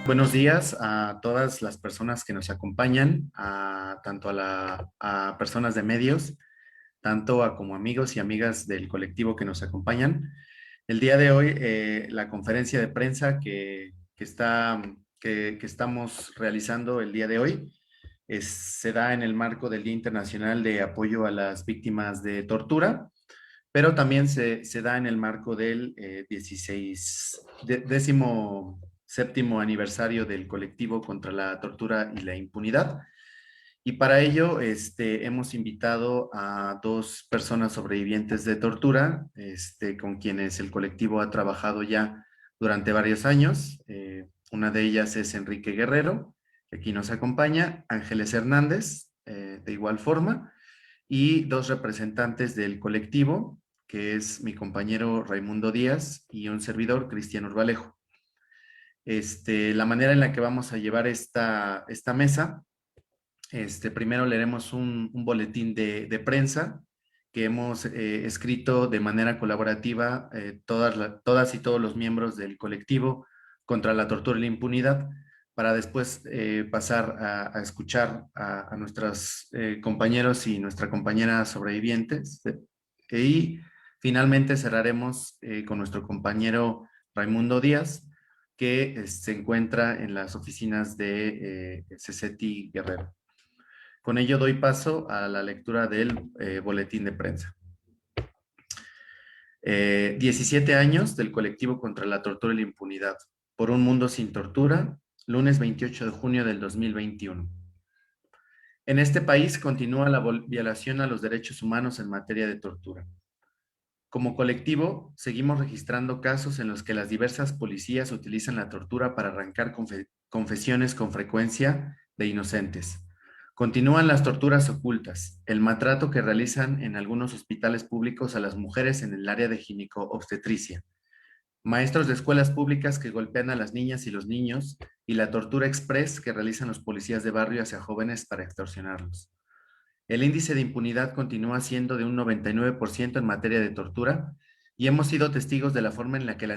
Buenos días a todas las personas que nos acompañan, tanto a personas de medios, tanto a como amigos y amigas del colectivo que nos acompañan. El día de hoy, la conferencia de prensa que estamos realizando el día de hoy se da en el marco del Día Internacional de Apoyo a las Víctimas de Tortura, pero también se da en el marco del 17º aniversario del colectivo contra la tortura y la impunidad. Y para ello hemos invitado a dos personas sobrevivientes de tortura, con quienes el colectivo ha trabajado ya durante varios años. Una de ellas es Enrique Guerrero, que aquí nos acompaña, Ángeles Hernández, de igual forma, y dos representantes del colectivo, que es mi compañero Raimundo Díaz y un servidor, Cristian Urbalejo. La manera en la que vamos a llevar esta mesa, primero leeremos un boletín de prensa que hemos escrito de manera colaborativa todas y todos los miembros del colectivo contra la tortura y la impunidad, para después pasar a escuchar a nuestros compañeros y nuestra compañera sobrevivientes. Y finalmente cerraremos con nuestro compañero Raimundo Díaz, que se encuentra en las oficinas de CECETI Guerrero. Con ello doy paso a la lectura del boletín de prensa. 17 años del colectivo contra la tortura y la impunidad. Por un mundo sin tortura, lunes 28 de junio del 2021. En este país continúa la violación a los derechos humanos en materia de tortura. Como colectivo, seguimos registrando casos en los que las diversas policías utilizan la tortura para arrancar confesiones con frecuencia de inocentes. Continúan las torturas ocultas, el maltrato que realizan en algunos hospitales públicos a las mujeres en el área de gineco-obstetricia, maestros de escuelas públicas que golpean a las niñas y los niños, y la tortura express que realizan los policías de barrio hacia jóvenes para extorsionarlos. El índice de impunidad continúa siendo de un 99% en materia de tortura, y hemos sido testigos de la forma en la que al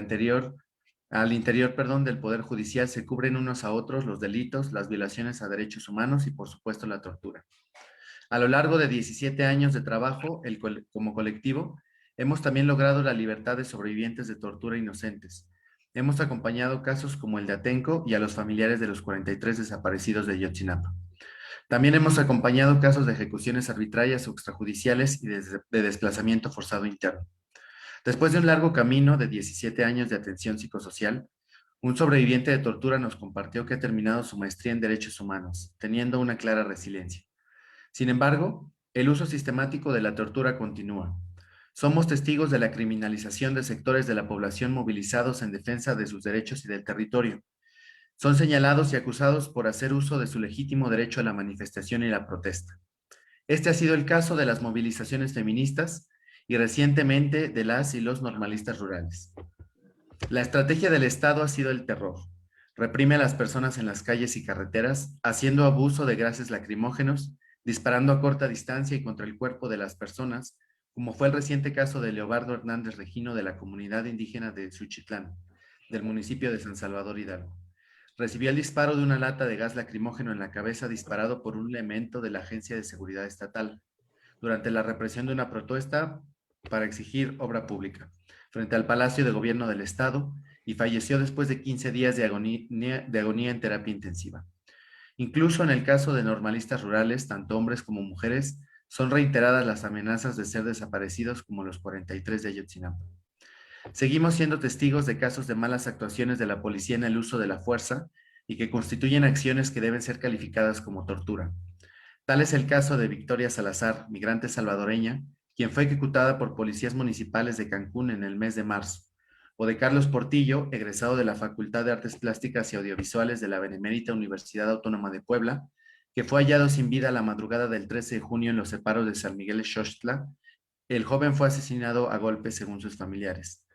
interior, del Poder Judicial se cubren unos a otros los delitos, las violaciones a derechos humanos y, por supuesto, la tortura. A lo largo de 17 años de trabajo, como colectivo, hemos también logrado la libertad de sobrevivientes de tortura inocentes. Hemos acompañado casos como el de Atenco y a los familiares de los 43 desaparecidos de Ayotzinapa. También hemos acompañado casos de ejecuciones arbitrarias o extrajudiciales y de desplazamiento forzado interno. Después de un largo camino de 17 años de atención psicosocial, un sobreviviente de tortura nos compartió que ha terminado su maestría en Derechos Humanos, teniendo una clara resiliencia. Sin embargo, el uso sistemático de la tortura continúa. Somos testigos de la criminalización de sectores de la población movilizados en defensa de sus derechos y del territorio. Son señalados y acusados por hacer uso de su legítimo derecho a la manifestación y la protesta. Este ha sido el caso de las movilizaciones feministas y recientemente de las y los normalistas rurales. La estrategia del Estado ha sido el terror. Reprime a las personas en las calles y carreteras, haciendo abuso de gases lacrimógenos, disparando a corta distancia y contra el cuerpo de las personas, como fue el reciente caso de Leobardo Hernández Regino de la comunidad indígena de Suchitlán, del municipio de San Salvador Hidalgo. Recibió el disparo de una lata de gas lacrimógeno en la cabeza disparado por un elemento de la Agencia de Seguridad Estatal durante la represión de una protesta para exigir obra pública frente al Palacio de Gobierno del Estado, y falleció después de 15 días de agonía en terapia intensiva. Incluso en el caso de normalistas rurales, tanto hombres como mujeres, son reiteradas las amenazas de ser desaparecidos, como los 43 de Ayotzinapa. Seguimos siendo testigos de casos de malas actuaciones de la policía en el uso de la fuerza y que constituyen acciones que deben ser calificadas como tortura. Tal es el caso de Victoria Salazar, migrante salvadoreña, quien fue ejecutada por policías municipales de Cancún en el mes de marzo, o de Carlos Portillo, egresado de la Facultad de Artes Plásticas y Audiovisuales de la Benemérita Universidad Autónoma de Puebla, que fue hallado sin vida la madrugada del 13 de junio en los separos de San Miguel Xochitla. El joven fue asesinado a golpes según sus familiares.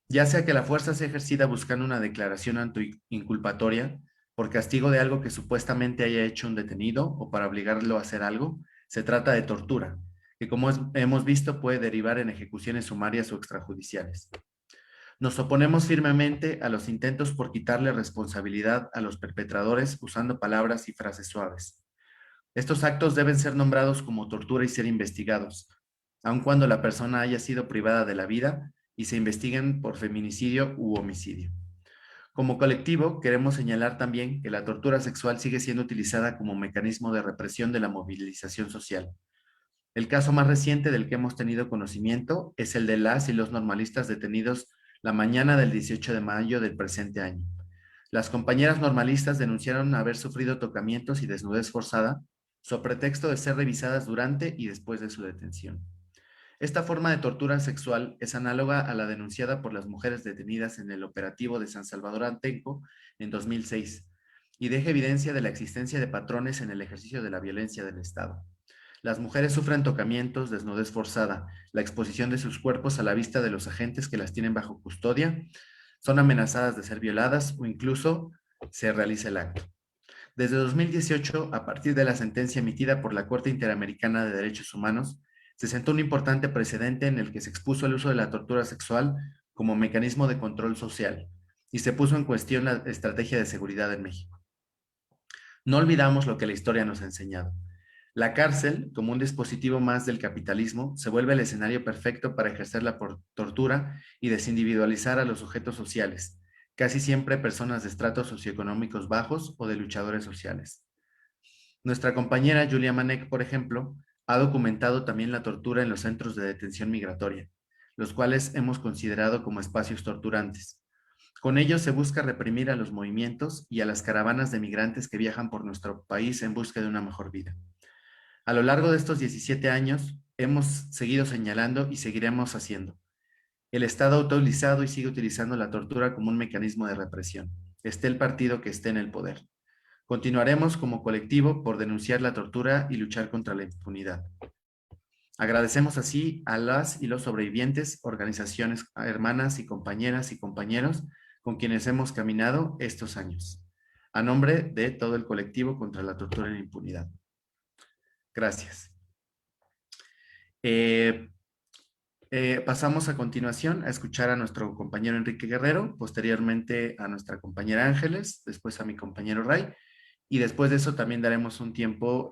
Ya sea que la fuerza sea ejercida buscando una declaración inculpatoria por castigo de algo que supuestamente haya hecho un detenido o para obligarlo a hacer algo, se trata de tortura, que como hemos visto puede derivar en ejecuciones sumarias o extrajudiciales. Nos oponemos firmemente a los intentos por quitarle responsabilidad a los perpetradores usando palabras y frases suaves. Estos actos deben ser nombrados como tortura y ser investigados, aun cuando la persona haya sido privada de la vida y se investiguen por feminicidio u homicidio. Como colectivo, queremos señalar también que la tortura sexual sigue siendo utilizada como mecanismo de represión de la movilización social. El caso más reciente del que hemos tenido conocimiento es el de las y los normalistas detenidos la mañana del 18 de mayo del presente año. Las compañeras normalistas denunciaron haber sufrido tocamientos y desnudez forzada sobre pretexto de ser revisadas durante y después de su detención. Esta forma de tortura sexual es análoga a la denunciada por las mujeres detenidas en el operativo de San Salvador Antenco en 2006 y deja evidencia de la existencia de patrones en el ejercicio de la violencia del Estado. Las mujeres sufren tocamientos, desnudez forzada, la exposición de sus cuerpos a la vista de los agentes que las tienen bajo custodia, son amenazadas de ser violadas o incluso se realiza el acto. Desde 2018, a partir de la sentencia emitida por la Corte Interamericana de Derechos Humanos, se sentó un importante precedente en el que se expuso el uso de la tortura sexual como mecanismo de control social y se puso en cuestión la estrategia de seguridad en México. No olvidamos lo que la historia nos ha enseñado. La cárcel, como un dispositivo más del capitalismo, se vuelve el escenario perfecto para ejercer la tortura y desindividualizar a los sujetos sociales, casi siempre personas de estratos socioeconómicos bajos o de luchadores sociales. Nuestra compañera Julia Manek, por ejemplo, ha documentado también la tortura en los centros de detención migratoria, los cuales hemos considerado como espacios torturantes. Con ellos se busca reprimir a los movimientos y a las caravanas de migrantes que viajan por nuestro país en busca de una mejor vida. A lo largo de estos 17 años, hemos seguido señalando y seguiremos haciendo. El Estado ha utilizado y sigue utilizando la tortura como un mecanismo de represión, esté el partido que esté en el poder. Continuaremos como colectivo por denunciar la tortura y luchar contra la impunidad. Agradecemos así a las y los sobrevivientes, organizaciones hermanas y compañeros con quienes hemos caminado estos años. A nombre de todo el colectivo contra la tortura y la impunidad. Gracias. Pasamos a continuación a escuchar a nuestro compañero Enrique Guerrero, posteriormente a nuestra compañera Ángeles, después a mi compañero Ray, y después de eso también daremos un tiempo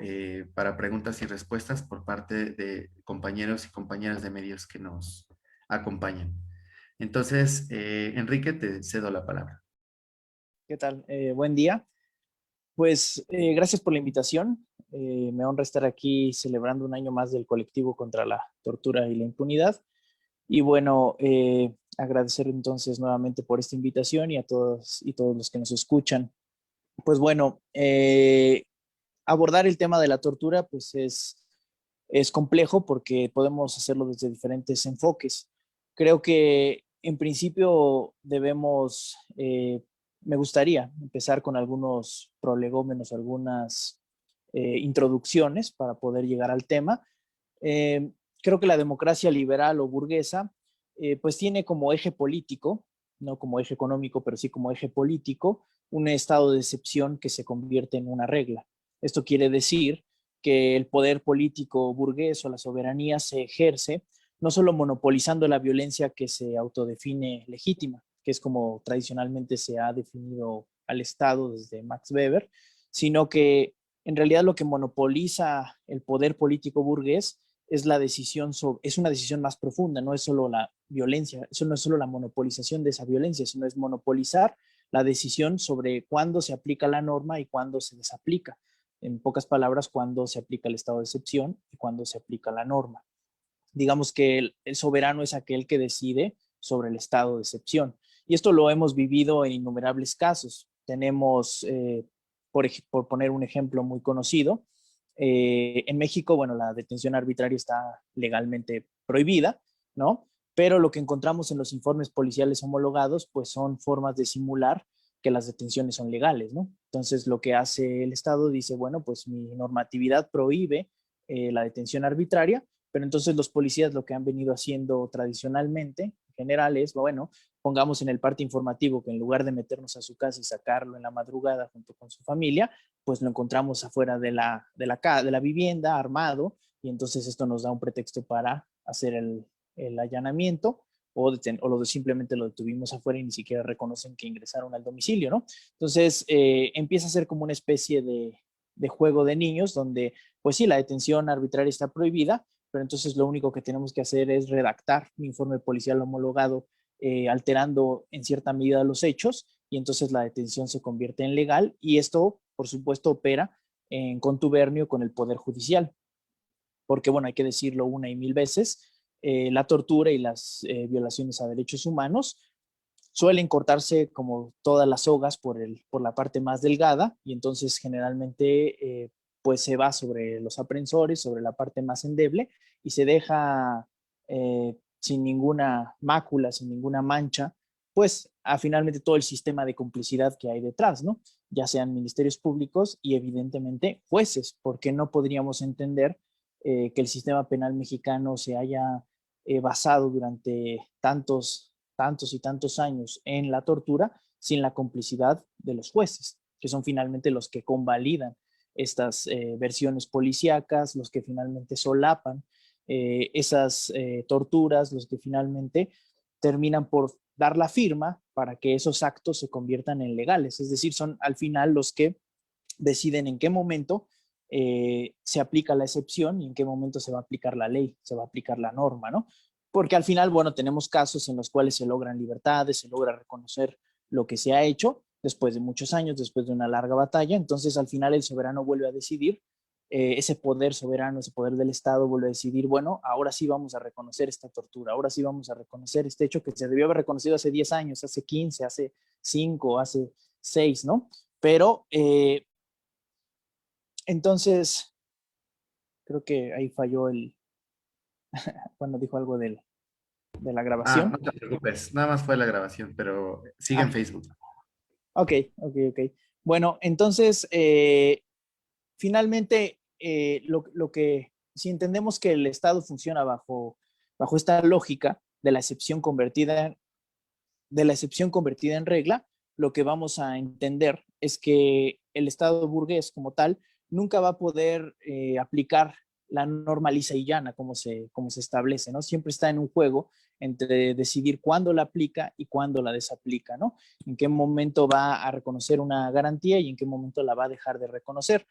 para preguntas y respuestas por parte de compañeros y compañeras de medios que nos acompañan. Entonces, Enrique, te cedo la palabra. ¿Qué tal? Buen día. Pues gracias por la invitación. Me honra estar aquí celebrando un año más del colectivo contra la tortura y la impunidad. Y bueno, agradecer entonces nuevamente por esta invitación y a todos los que nos escuchan. Pues bueno, abordar el tema de la tortura pues es complejo porque podemos hacerlo desde diferentes enfoques. Creo que en principio debemos, me gustaría empezar con algunos prolegómenos, algunas introducciones para poder llegar al tema. Creo que la democracia liberal o burguesa pues tiene como eje político, no como eje económico, pero sí como eje político, un estado de excepción que se convierte en una regla. Esto quiere decir que el poder político burgués o la soberanía se ejerce no solo monopolizando la violencia que se autodefine legítima, que es como tradicionalmente se ha definido al Estado desde Max Weber, sino que en realidad lo que monopoliza el poder político burgués es la decisión es una decisión más profunda, no es solo la violencia, eso no es solo la monopolización de esa violencia, sino es monopolizar la decisión sobre cuándo se aplica la norma y cuándo se desaplica. En pocas palabras, cuándo se aplica el estado de excepción y cuándo se aplica la norma. Digamos que el soberano es aquel que decide sobre el estado de excepción. Y esto lo hemos vivido en innumerables casos. Tenemos, por poner un ejemplo muy conocido, en México, bueno, la detención arbitraria está legalmente prohibida, ¿no? Pero lo que encontramos en los informes policiales homologados, pues son formas de simular que las detenciones son legales, ¿no? Entonces, lo que hace el Estado dice, bueno, pues mi normatividad prohíbe la detención arbitraria, pero entonces los policías lo que han venido haciendo tradicionalmente, en general, es, bueno, pongamos en el parte informativo que en lugar de meternos a su casa y sacarlo en la madrugada junto con su familia, pues lo encontramos afuera de la vivienda, armado, y entonces esto nos da un pretexto para hacer el allanamiento, simplemente lo detuvimos afuera y ni siquiera reconocen que ingresaron al domicilio, ¿no? Entonces, empieza a ser como una especie de juego de niños donde, pues sí, la detención arbitraria está prohibida, pero entonces lo único que tenemos que hacer es redactar un informe policial homologado alterando en cierta medida los hechos y entonces la detención se convierte en legal y esto, por supuesto, opera en contubernio con el Poder Judicial, porque, bueno, hay que decirlo una y mil veces, la tortura y las violaciones a derechos humanos suelen cortarse como todas las sogas por la parte más delgada y entonces generalmente pues se va sobre los aprensores, sobre la parte más endeble y se deja sin ninguna mácula, sin ninguna mancha, pues finalmente todo el sistema de complicidad que hay detrás, ¿no? Ya sean ministerios públicos y evidentemente jueces, porque no podríamos entender que el sistema penal mexicano se haya basado durante tantos y tantos años en la tortura sin la complicidad de los jueces, que son finalmente los que convalidan estas versiones policíacas, los que finalmente solapan esas torturas, los que finalmente terminan por dar la firma para que esos actos se conviertan en legales. Es decir, son al final los que deciden en qué momento se aplica la excepción y en qué momento se va a aplicar la ley, se va a aplicar la norma, ¿no? Porque al final, bueno, tenemos casos en los cuales se logran libertades, se logra reconocer lo que se ha hecho después de muchos años, después de una larga batalla, entonces al final el soberano vuelve a decidir, ese poder soberano, ese poder del Estado vuelve a decidir, bueno, ahora sí vamos a reconocer esta tortura, ahora sí vamos a reconocer este hecho que se debió haber reconocido hace 10 años, hace 15, hace 5, hace 6, ¿no? Pero entonces, creo que ahí falló cuando dijo algo de la Ah, no grabación. te preocupes, nada más fue la grabación, pero sigue en Ah, Facebook. ok, ok. Bueno, entonces, finalmente, si entendemos que el Estado funciona bajo esta lógica de la excepción convertida en regla, lo que vamos a entender es que el Estado burgués como tal nunca va a poder aplicar la norma lisa y llana como se establece, ¿no? Siempre está en un juego entre decidir cuándo la aplica y cuándo la desaplica, ¿no? En qué momento va a reconocer una garantía y en qué momento la va a dejar de reconocer.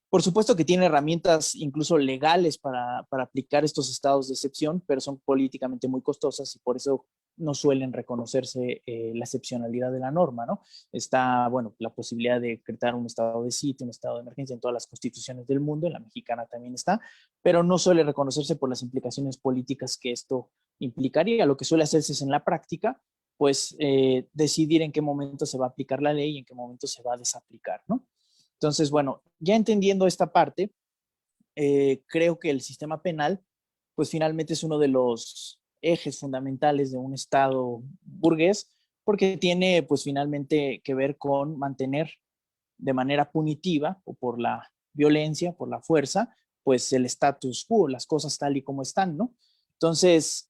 Por supuesto que tiene herramientas incluso legales para aplicar estos estados de excepción, pero son políticamente muy costosas y por eso no suelen reconocerse la excepcionalidad de la norma, ¿no? Está, bueno, la posibilidad de decretar un estado de sitio, un estado de emergencia en todas las constituciones del mundo, en la mexicana también está, pero no suele reconocerse por las implicaciones políticas que esto implicaría. Lo que suele hacerse es en la práctica, pues decidir en qué momento se va a aplicar la ley y en qué momento se va a desaplicar, ¿no? Entonces, bueno, ya entendiendo esta parte, creo que el sistema penal, pues finalmente es uno de los ejes fundamentales de un Estado burgués, porque tiene pues finalmente que ver con mantener de manera punitiva o por la violencia, por la fuerza, pues el status quo, las cosas tal y como están, ¿no? Entonces,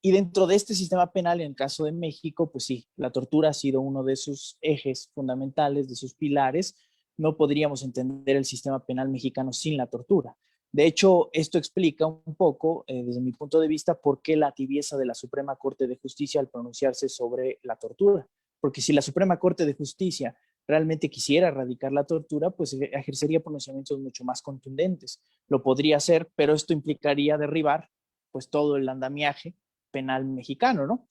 y dentro de este sistema penal, en el caso de México, pues sí, la tortura ha sido uno de sus ejes fundamentales, de sus pilares. No podríamos entender el sistema penal mexicano sin la tortura. De hecho, esto explica un poco, desde mi punto de vista, por qué la tibieza de la Suprema Corte de Justicia al pronunciarse sobre la tortura. Porque si la Suprema Corte de Justicia realmente quisiera erradicar la tortura, pues ejercería pronunciamientos mucho más contundentes. Lo podría hacer, pero esto implicaría derribar pues todo el andamiaje penal mexicano, ¿no?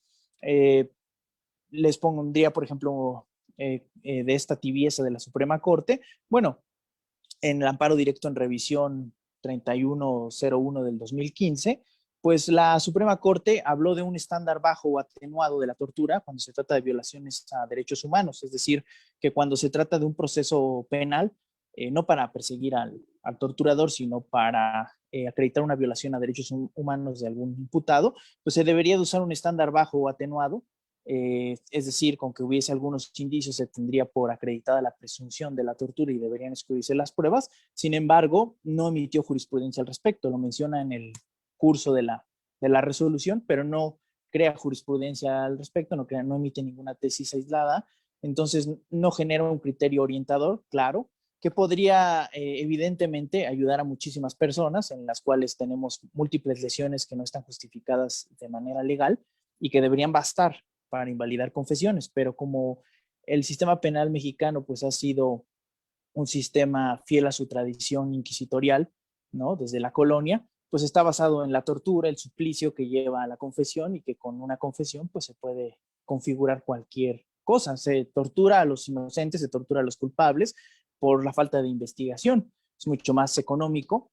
Les pondría, por ejemplo, de esta tibieza de la Suprema Corte, bueno, en el amparo directo en revisión 3101 del 2015, pues la Suprema Corte habló de un estándar bajo o atenuado de la tortura cuando se trata de violaciones a derechos humanos, es decir, que cuando se trata de un proceso penal, no para perseguir al torturador, sino para acreditar una violación a derechos humanos de algún imputado, pues se debería de usar un estándar bajo o atenuado, es decir, con que hubiese algunos indicios se tendría por acreditada la presunción de la tortura y deberían excluirse las pruebas. Sin embargo, no emitió jurisprudencia al respecto, lo menciona en el curso de la resolución, pero no crea jurisprudencia al respecto, no emite ninguna tesis aislada, entonces no genera un criterio orientador claro que podría evidentemente ayudar a muchísimas personas en las cuales tenemos múltiples lesiones que no están justificadas de manera legal y que deberían bastar para invalidar confesiones, pero como el sistema penal mexicano pues ha sido un sistema fiel a su tradición inquisitorial, ¿no? Desde la colonia, pues está basado en la tortura, el suplicio que lleva a la confesión y que con una confesión pues se puede configurar cualquier cosa. Se tortura a los inocentes, se tortura a los culpables por la falta de investigación. Es mucho más económico,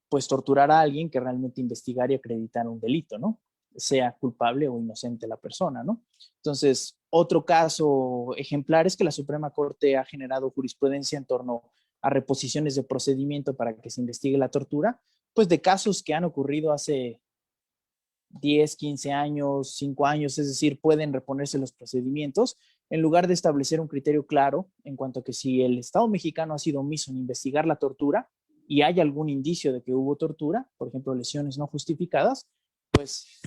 pues torturar a alguien que realmente investigar y acreditar un delito, ¿no? Sea culpable o inocente la persona, ¿no? Entonces, otro caso ejemplar es que la Suprema Corte ha generado jurisprudencia en torno a reposiciones de procedimiento para que se investigue la tortura, pues de casos que han ocurrido hace 10, 15 años, 5 años, es decir, pueden reponerse los procedimientos en lugar de establecer un criterio claro en cuanto a que si el Estado mexicano ha sido omiso en investigar la tortura y hay algún indicio de que hubo tortura, por ejemplo, lesiones no justificadas, pues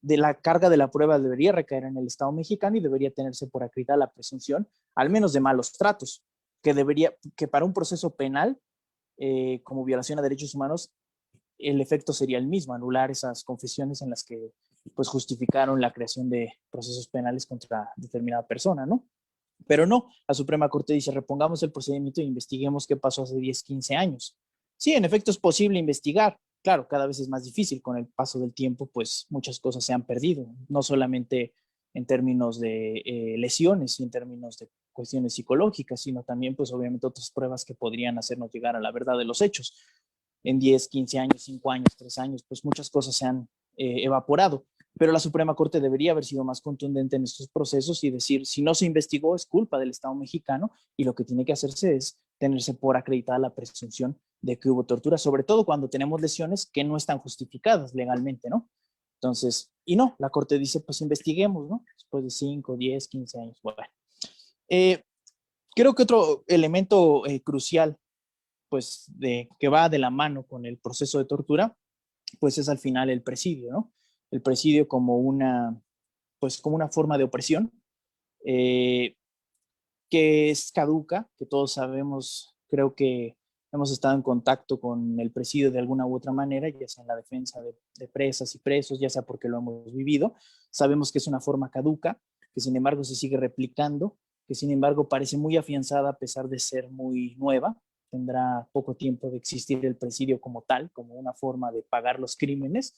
de la carga de la prueba debería recaer en el Estado mexicano y debería tenerse por acreditada la presunción, al menos de malos tratos, que para un proceso penal, como violación a derechos humanos, el efecto sería el mismo, anular esas confesiones en las que pues justificaron la creación de procesos penales contra determinada persona, ¿no? Pero no, la Suprema Corte dice, repongamos el procedimiento e investiguemos qué pasó hace 10, 15 años. Sí, en efecto es posible investigar. Claro, cada vez es más difícil con el paso del tiempo, pues muchas cosas se han perdido, no solamente en términos de lesiones y en términos de cuestiones psicológicas, sino también, pues obviamente otras pruebas que podrían hacernos llegar a la verdad de los hechos. En 10, 15 años, 5 años, 3 años, pues muchas cosas se han evaporado. Pero la Suprema Corte debería haber sido más contundente en estos procesos y decir, si no se investigó, es culpa del Estado mexicano y lo que tiene que hacerse es tenerse por acreditada la presunción de que hubo tortura, sobre todo cuando tenemos lesiones que no están justificadas legalmente, ¿no? Entonces, y no, la Corte dice, pues investiguemos, ¿no? Después de 5, 10, 15 años. Bueno, eh, creo que otro elemento crucial, pues, que va de la mano con el proceso de tortura, pues es al final el presidio, ¿no? El presidio como pues como una forma de opresión eh, que es caduca, que todos sabemos, creo que hemos estado en contacto con el presidio de alguna u otra manera, ya sea en la defensa de presas y presos, ya sea porque lo hemos vivido. Sabemos que es una forma caduca, que sin embargo se sigue replicando, que sin embargo parece muy afianzada a pesar de ser muy nueva. Tendrá poco tiempo de existir el presidio como tal, como una forma de pagar los crímenes.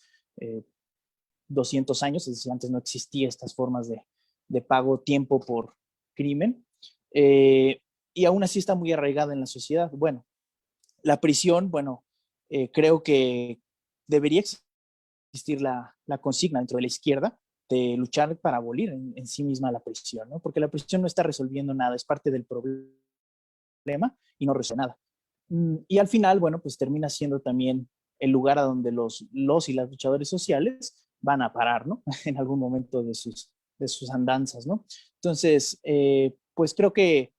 200 años, es decir, antes no existía estas formas de pago tiempo por crimen. Y aún así está muy arraigada en la sociedad. Bueno, la prisión, bueno, creo que debería existir la consigna dentro de la izquierda de luchar para abolir en sí misma la prisión, ¿no? Porque la prisión no está resolviendo nada, es parte del problema y no resuelve nada. Y al final, bueno, pues termina siendo también el lugar a donde los y las luchadores sociales van a parar, ¿no? En algún momento de sus andanzas, ¿no? Entonces, pues creo que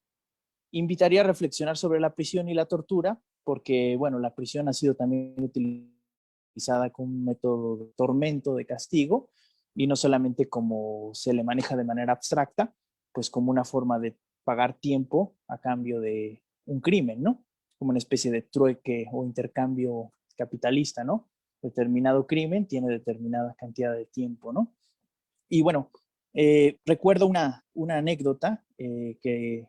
invitaría a reflexionar sobre la prisión y la tortura, porque, bueno, la prisión ha sido también utilizada como un método de tormento, de castigo, y no solamente como se le maneja de manera abstracta, pues como una forma de pagar tiempo a cambio de un crimen, ¿no? Como una especie de trueque o intercambio capitalista, ¿no? Determinado crimen tiene determinada cantidad de tiempo, ¿no? Y bueno, recuerdo una anécdota que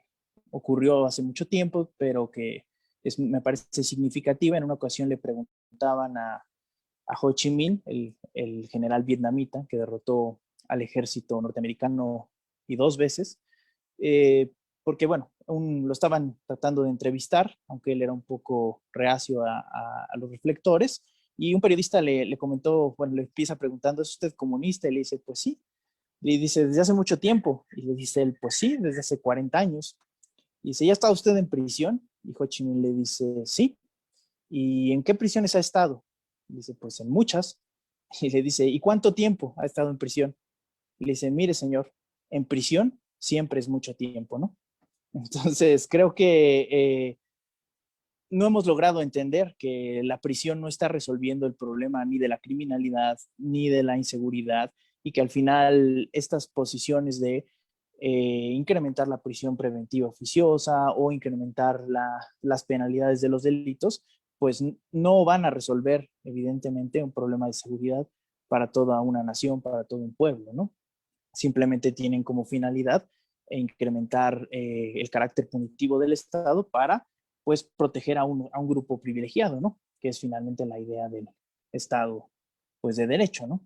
ocurrió hace mucho tiempo, pero que me parece significativa. En una ocasión le preguntaban a Ho Chi Minh, el general vietnamita que derrotó al ejército norteamericano y 2 veces, porque bueno, lo estaban tratando de entrevistar, aunque él era un poco reacio a los reflectores, y un periodista le comentó, bueno, le empieza preguntando, ¿es usted comunista? Y le dice, pues sí. Le dice, ¿desde hace mucho tiempo? Y le dice él, pues sí, desde hace 40 años. Y dice, ¿ya está usted en prisión? Y Ho Chi Minh le dice, sí. ¿Y en qué prisiones ha estado? Y dice, pues en muchas. Y le dice, ¿y cuánto tiempo ha estado en prisión? Y le dice, mire señor, en prisión siempre es mucho tiempo, ¿no? Entonces, creo que no hemos logrado entender que la prisión no está resolviendo el problema ni de la criminalidad ni de la inseguridad y que al final estas posiciones de incrementar la prisión preventiva oficiosa o incrementar las penalidades de los delitos, pues no van a resolver evidentemente un problema de seguridad para toda una nación, para todo un pueblo, ¿no? Simplemente tienen como finalidad incrementar el carácter punitivo del Estado para, pues, proteger a un grupo privilegiado, ¿no? Que es finalmente la idea del Estado, pues, de derecho, ¿no?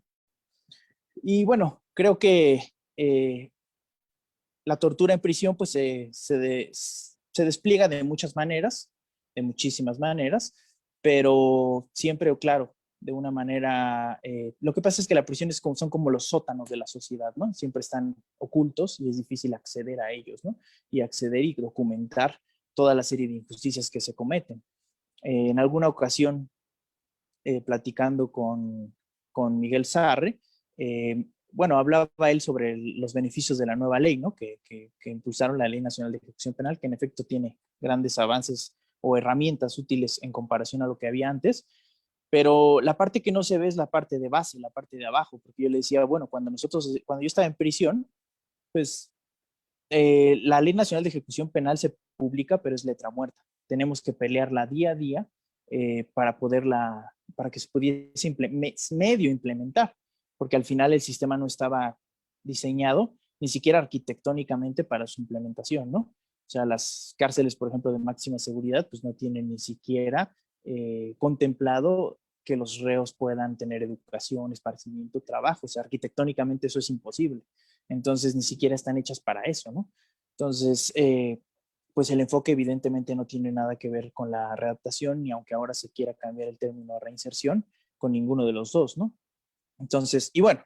Y bueno, creo que la tortura en prisión, pues, se despliega de muchas maneras, de muchísimas maneras, pero siempre, claro, de una manera, lo que pasa es que las prisiones son como los sótanos de la sociedad, ¿no? Siempre están ocultos y es difícil acceder a ellos, ¿no? Y acceder y documentar toda la serie de injusticias que se cometen. En alguna ocasión, platicando con Miguel Sarre, bueno, hablaba él sobre los beneficios de la nueva ley, ¿no? Que impulsaron la Ley Nacional de Ejecución Penal, que en efecto tiene grandes avances o herramientas útiles en comparación a lo que había antes, pero la parte que no se ve es la parte de base, la parte de abajo, porque yo le decía, bueno, cuando yo estaba en prisión, pues la Ley Nacional de Ejecución Penal se publica, pero es letra muerta. Tenemos que pelearla día a día para que se pudiese medio implementar, porque al final el sistema no estaba diseñado ni siquiera arquitectónicamente para su implementación, ¿no? O sea, las cárceles, por ejemplo, de máxima seguridad, pues no tienen ni siquiera contemplado que los reos puedan tener educación, esparcimiento, trabajo. O sea, arquitectónicamente eso es imposible. Entonces, ni siquiera están hechas para eso, ¿no? Entonces, pues el enfoque evidentemente no tiene nada que ver con la readaptación, ni aunque ahora se quiera cambiar el término reinserción, con ninguno de los dos, ¿no? Entonces, y bueno,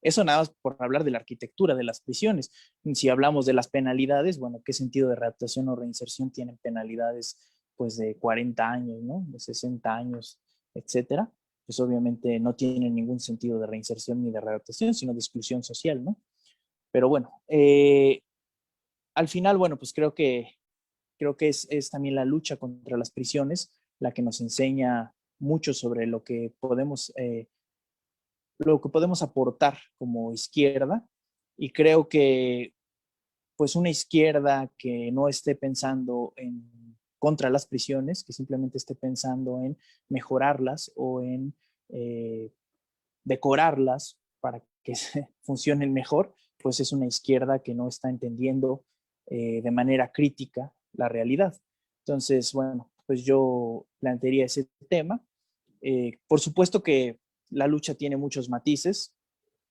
eso nada más por hablar de la arquitectura de las prisiones. Si hablamos de las penalidades, bueno, ¿qué sentido de readaptación o reinserción tienen penalidades pues de 40 años, ¿no? De 60 años, etcétera? Pues obviamente no tienen ningún sentido de reinserción ni de readaptación, sino de exclusión social, ¿no? Pero bueno, al final, bueno, pues creo que es también la lucha contra las prisiones la que nos enseña mucho sobre lo que podemos aportar como izquierda, y creo que pues una izquierda que no esté pensando en contra las prisiones, que simplemente esté pensando en mejorarlas o en decorarlas para que funcionen mejor, pues es una izquierda que no está entendiendo de manera crítica la realidad. Entonces, bueno, pues yo plantearía ese tema. Por supuesto que la lucha tiene muchos matices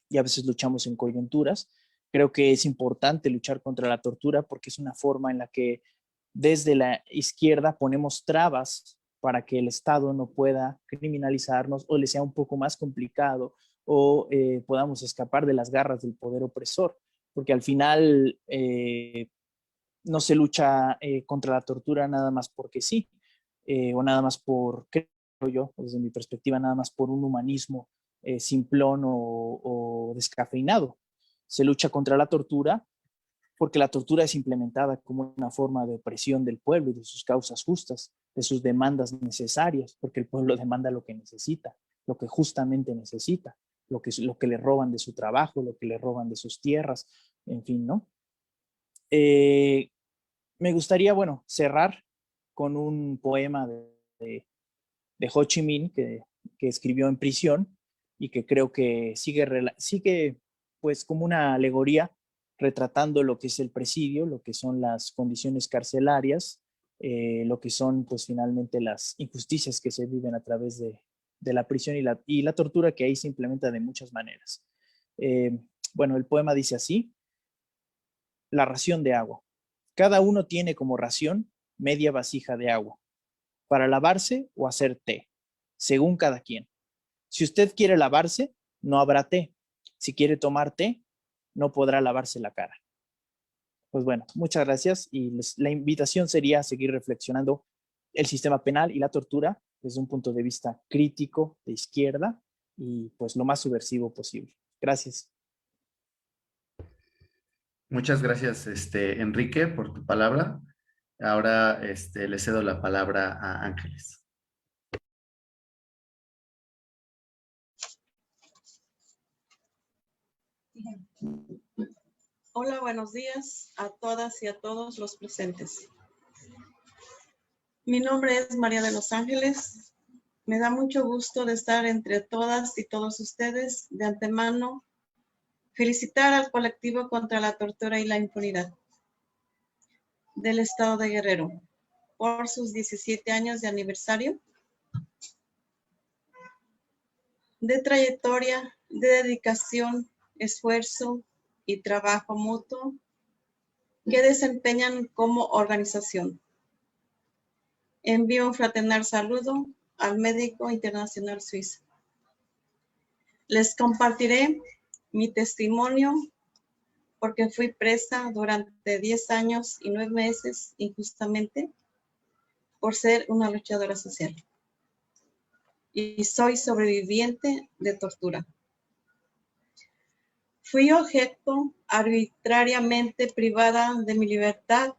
y a veces luchamos en coyunturas. Creo que es importante luchar contra la tortura porque es una forma en la que desde la izquierda ponemos trabas para que el Estado no pueda criminalizarnos o le sea un poco más complicado o podamos escapar de las garras del poder opresor, porque al final no se lucha contra la tortura nada más porque sí, o nada más por, creo yo, desde mi perspectiva, nada más por un humanismo simplón o descafeinado. Se lucha contra la tortura porque la tortura es implementada como una forma de opresión del pueblo y de sus causas justas, de sus demandas necesarias, porque el pueblo demanda lo que necesita, lo que justamente necesita, lo que le roban de su trabajo, lo que le roban de sus tierras, en fin, ¿no? Me gustaría, bueno, cerrar con un poema de Ho Chi Minh que escribió en prisión y que creo que sigue pues como una alegoría retratando lo que es el presidio, lo que son las condiciones carcelarias, lo que son pues finalmente las injusticias que se viven a través de la prisión y la tortura que ahí se implementa de muchas maneras. Bueno, el poema dice así: la ración de agua. Cada uno tiene como ración media vasija de agua para lavarse o hacer té, según cada quien. Si usted quiere lavarse, no habrá té. Si quiere tomar té, no podrá lavarse la cara. Pues bueno, muchas gracias y la invitación sería seguir reflexionando el sistema penal y la tortura desde un punto de vista crítico, de izquierda y pues lo más subversivo posible. Gracias. Muchas gracias, Enrique, por tu palabra. Ahora, le cedo la palabra a Ángeles. Hola, buenos días a todas y a todos los presentes. Mi nombre es María de los Ángeles. Me da mucho gusto de estar entre todas y todos ustedes. De antemano, felicitar al colectivo contra la tortura y la impunidad del Estado de Guerrero por sus 17 años de aniversario de trayectoria, de dedicación, esfuerzo y trabajo mutuo que desempeñan como organización. Envío un fraternal saludo al médico internacional suizo. Les compartiré mi testimonio porque fui presa durante 10 años y 9 meses injustamente por ser una luchadora social. Y soy sobreviviente de tortura. Fui objeto arbitrariamente privada de mi libertad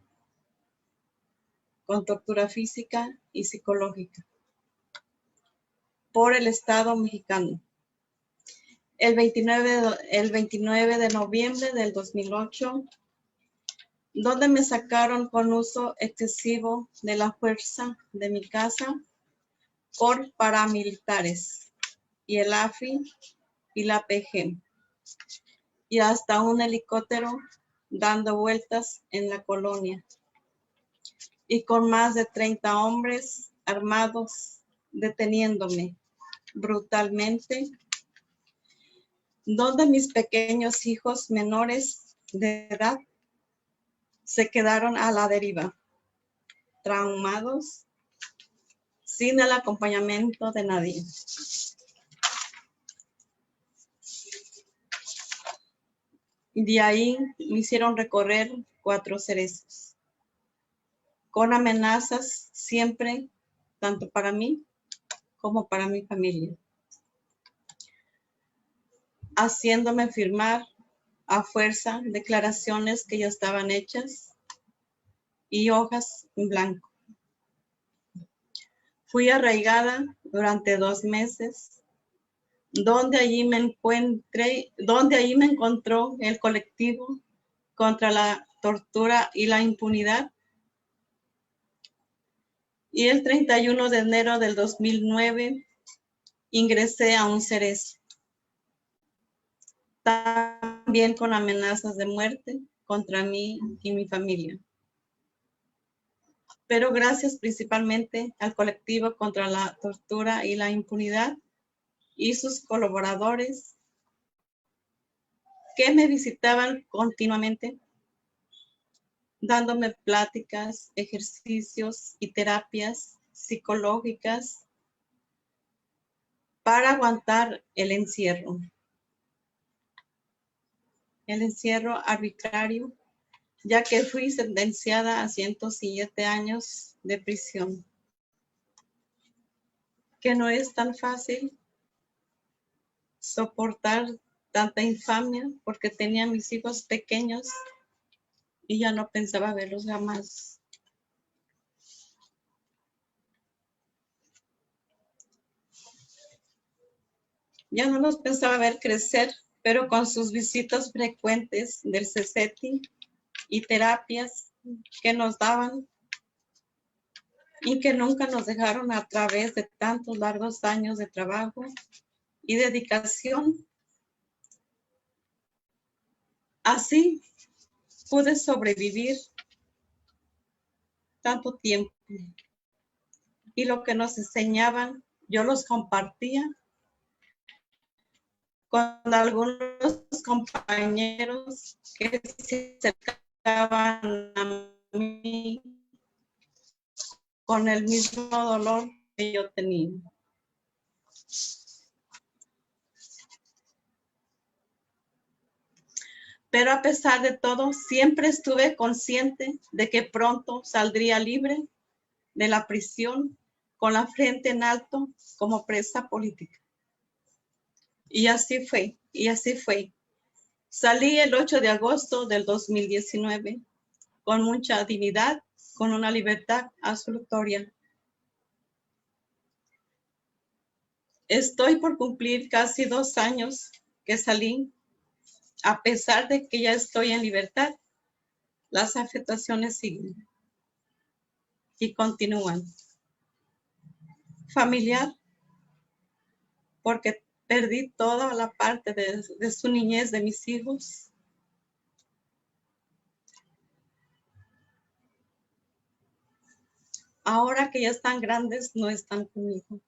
con tortura física y psicológica por el Estado mexicano. El 29 de noviembre del 2008, donde me sacaron con uso excesivo de la fuerza de mi casa por paramilitares y el AFI y la PG, y hasta un helicóptero dando vueltas en la colonia, y con más de 30 hombres armados deteniéndome brutalmente, donde mis pequeños hijos menores de edad se quedaron a la deriva, traumados, sin el acompañamiento de nadie. De ahí me hicieron recorrer 4 cerezos, con amenazas siempre, tanto para mí como para mi familia, haciéndome firmar a fuerza declaraciones que ya estaban hechas y hojas en blanco. Fui arraigada durante 2 meses, donde allí me encontró el colectivo contra la tortura y la impunidad. Y el 31 de enero del 2009 ingresé a un cerezo, también con amenazas de muerte contra mí y mi familia. Pero gracias principalmente al colectivo contra la tortura y la impunidad y sus colaboradores que me visitaban continuamente, dándome pláticas, ejercicios y terapias psicológicas para aguantar el encierro. El encierro arbitrario, ya que fui sentenciada a 107 años de prisión, que no es tan fácil soportar tanta infamia porque tenía mis hijos pequeños y ya no pensaba verlos jamás. Ya no los pensaba ver crecer, pero con sus visitas frecuentes del CECETI y terapias que nos daban y que nunca nos dejaron a través de tantos largos años de trabajo y dedicación. Así pude sobrevivir tanto tiempo y lo que nos enseñaban yo los compartía con algunos compañeros que se acercaban a mí con el mismo dolor que yo tenía. Pero a pesar de todo, siempre estuve consciente de que pronto saldría libre de la prisión con la frente en alto como presa política. Y así fue, y así fue. Salí el 8 de agosto del 2019 con mucha dignidad, con una libertad absolutoria. Estoy por cumplir casi 2 años que salí. A pesar de que ya estoy en libertad, las afectaciones siguen y continúan. Familiar porque perdí toda la parte de su niñez, de mis hijos. Ahora que ya están grandes, no están conmigo.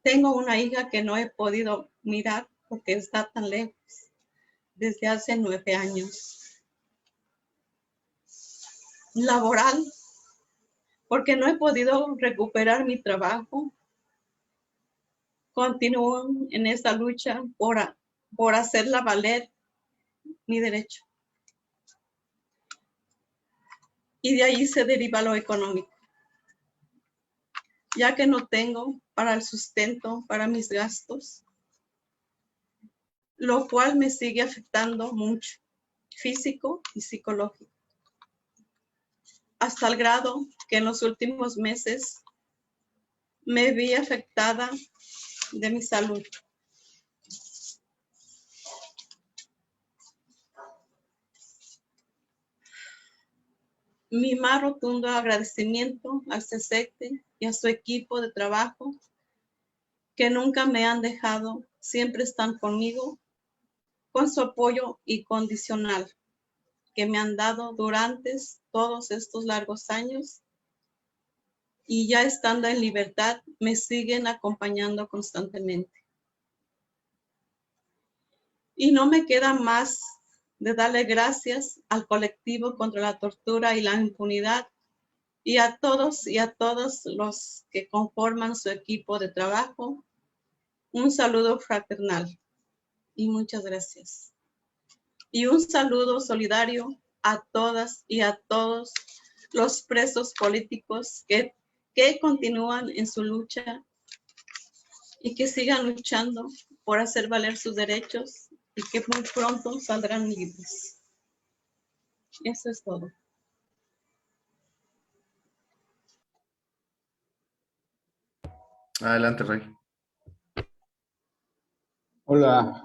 Tengo una hija que no he podido mirar porque está tan lejos desde hace 9 años. Laboral, porque no he podido recuperar mi trabajo. Continúo en esta lucha por hacerla valer mi derecho. Y de ahí se deriva lo económico, ya que no tengo para el sustento, para mis gastos, lo cual me sigue afectando mucho, físico y psicológico, hasta el grado que en los últimos meses me vi afectada de mi salud. Mi más rotundo agradecimiento al CESECTE y a su equipo de trabajo, que nunca me han dejado, siempre están conmigo, con su apoyo incondicional que me han dado durante todos estos largos años, y ya estando en libertad, me siguen acompañando constantemente. Y no me queda más de darle gracias al colectivo contra la tortura y la impunidad, y a todos los que conforman su equipo de trabajo, un saludo fraternal y muchas gracias. Y un saludo solidario a todas y a todos los presos políticos que continúan en su lucha y que sigan luchando por hacer valer sus derechos y que muy pronto saldrán libres. Eso es todo. Adelante, Rey. Hola,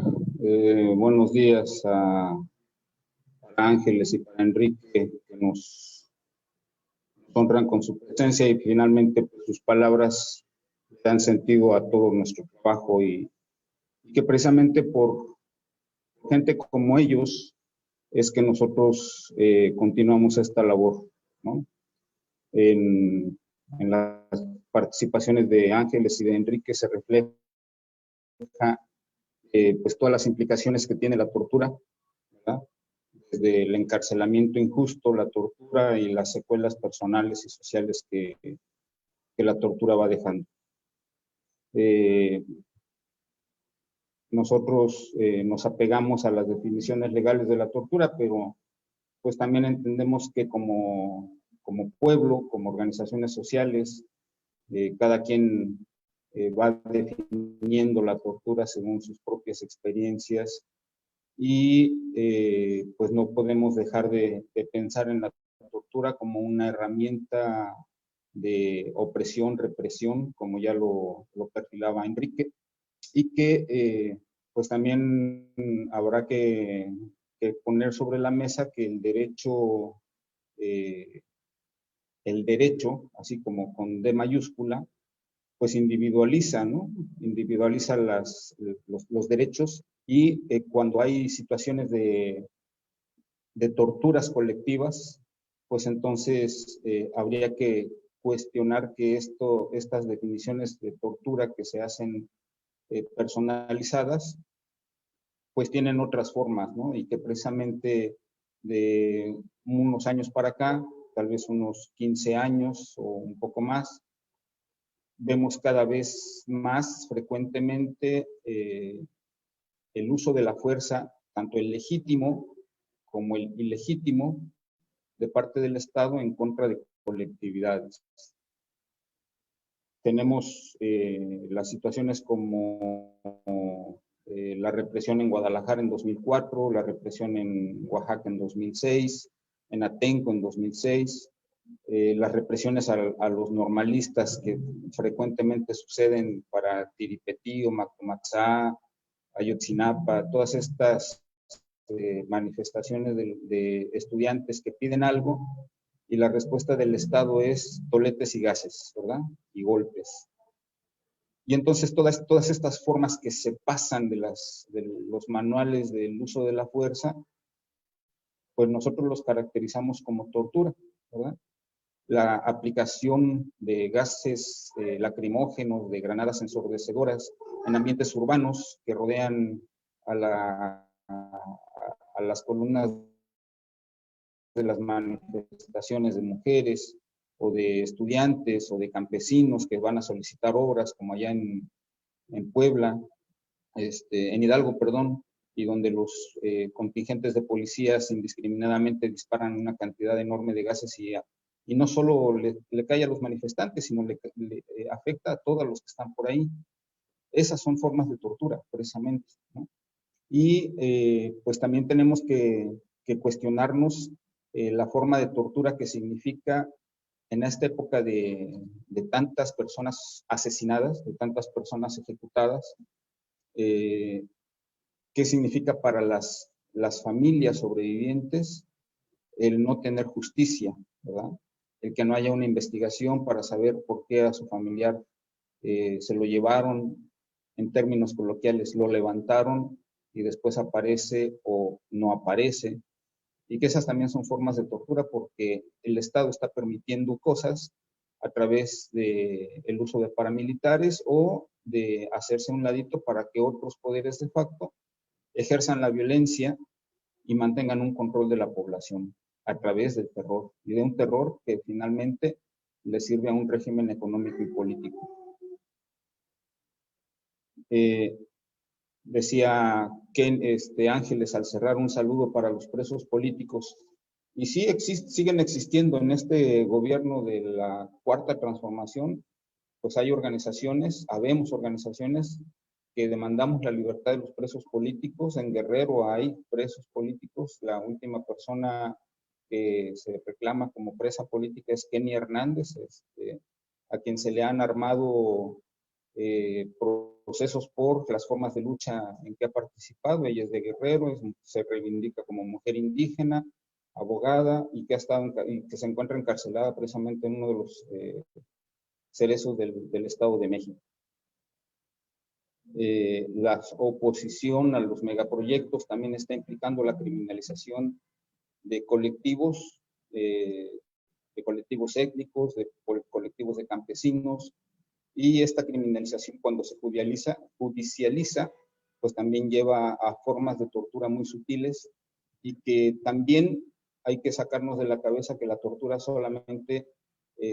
buenos días para Ángeles y para Enrique, que nos honran con su presencia y finalmente pues, sus palabras dan sentido a todo nuestro trabajo y que precisamente por gente como ellos es que nosotros continuamos esta labor, ¿no? En las participaciones de Ángeles y de Enrique se refleja pues todas las implicaciones que tiene la tortura, ¿verdad? Desde el encarcelamiento injusto, la tortura y las secuelas personales y sociales que la tortura va dejando. Nosotros nos apegamos a las definiciones legales de la tortura, pero pues también entendemos que como pueblo, como organizaciones sociales, cada quien va definiendo la tortura según sus propias experiencias y pues no podemos dejar de pensar en la tortura como una herramienta de opresión, represión, como ya lo perfilaba Enrique, y que pues también habrá que poner sobre la mesa que el derecho, así como con D mayúscula, pues individualiza, ¿no? Individualiza los derechos y cuando hay situaciones de torturas colectivas, pues entonces habría que cuestionar que estas definiciones de tortura que se hacen personalizadas, pues tienen otras formas, ¿no? Y que precisamente de unos años para acá, tal vez unos 15 años o un poco más, vemos cada vez más frecuentemente el uso de la fuerza, tanto el legítimo como el ilegítimo, de parte del Estado en contra de colectividades. Tenemos las situaciones como la represión en Guadalajara en 2004, la represión en Oaxaca en 2006, en Atenco en 2006, las represiones a los normalistas que frecuentemente suceden para Tiripetío, Mactomatzá, Ayotzinapa, todas estas manifestaciones de estudiantes que piden algo y la respuesta del Estado es toletes y gases, ¿verdad? Y golpes. Y entonces todas estas formas que se pasan de los manuales del uso de la fuerza, pues nosotros los caracterizamos como tortura, ¿verdad? La aplicación de gases lacrimógenos, de granadas ensordecedoras en ambientes urbanos que rodean a las columnas de las manifestaciones de mujeres o de estudiantes o de campesinos que van a solicitar obras, como allá en Puebla, en Hidalgo, perdón, y donde los contingentes de policías indiscriminadamente disparan una cantidad enorme de gases y no solo le cae a los manifestantes, sino le afecta a todos los que están por ahí. Esas son formas de tortura, precisamente, ¿no? Y pues también tenemos que cuestionarnos la forma de tortura que significa en esta época de tantas personas asesinadas, de tantas personas ejecutadas, ¿qué significa para las familias sobrevivientes el no tener justicia, ¿verdad? El que no haya una investigación para saber por qué a su familiar se lo llevaron, en términos coloquiales, lo levantaron y después aparece o no aparece, y que esas también son formas de tortura porque el Estado está permitiendo cosas a través del uso de paramilitares o de hacerse a un ladito para que otros poderes de facto ejerzan la violencia y mantengan un control de la población a través del terror, y de un terror que finalmente le sirve a un régimen económico y político. Decía Ken Ángeles al cerrar, un saludo para los presos políticos. Y sí, siguen existiendo en este gobierno de la Cuarta Transformación, pues hay organizaciones, habemos organizaciones que demandamos la libertad de los presos políticos. En Guerrero hay presos políticos. La última persona que se reclama como presa política es Kenny Hernández, a quien se le han armado procesos por las formas de lucha en que ha participado. Ella es de Guerrero, se reivindica como mujer indígena, abogada, y que se encuentra encarcelada precisamente en uno de los cerezos del Estado de México. La oposición a los megaproyectos también está implicando la criminalización de colectivos étnicos, de colectivos de campesinos, y esta criminalización, cuando se judicializa, pues también lleva a formas de tortura muy sutiles, y que también hay que sacarnos de la cabeza que la tortura solamente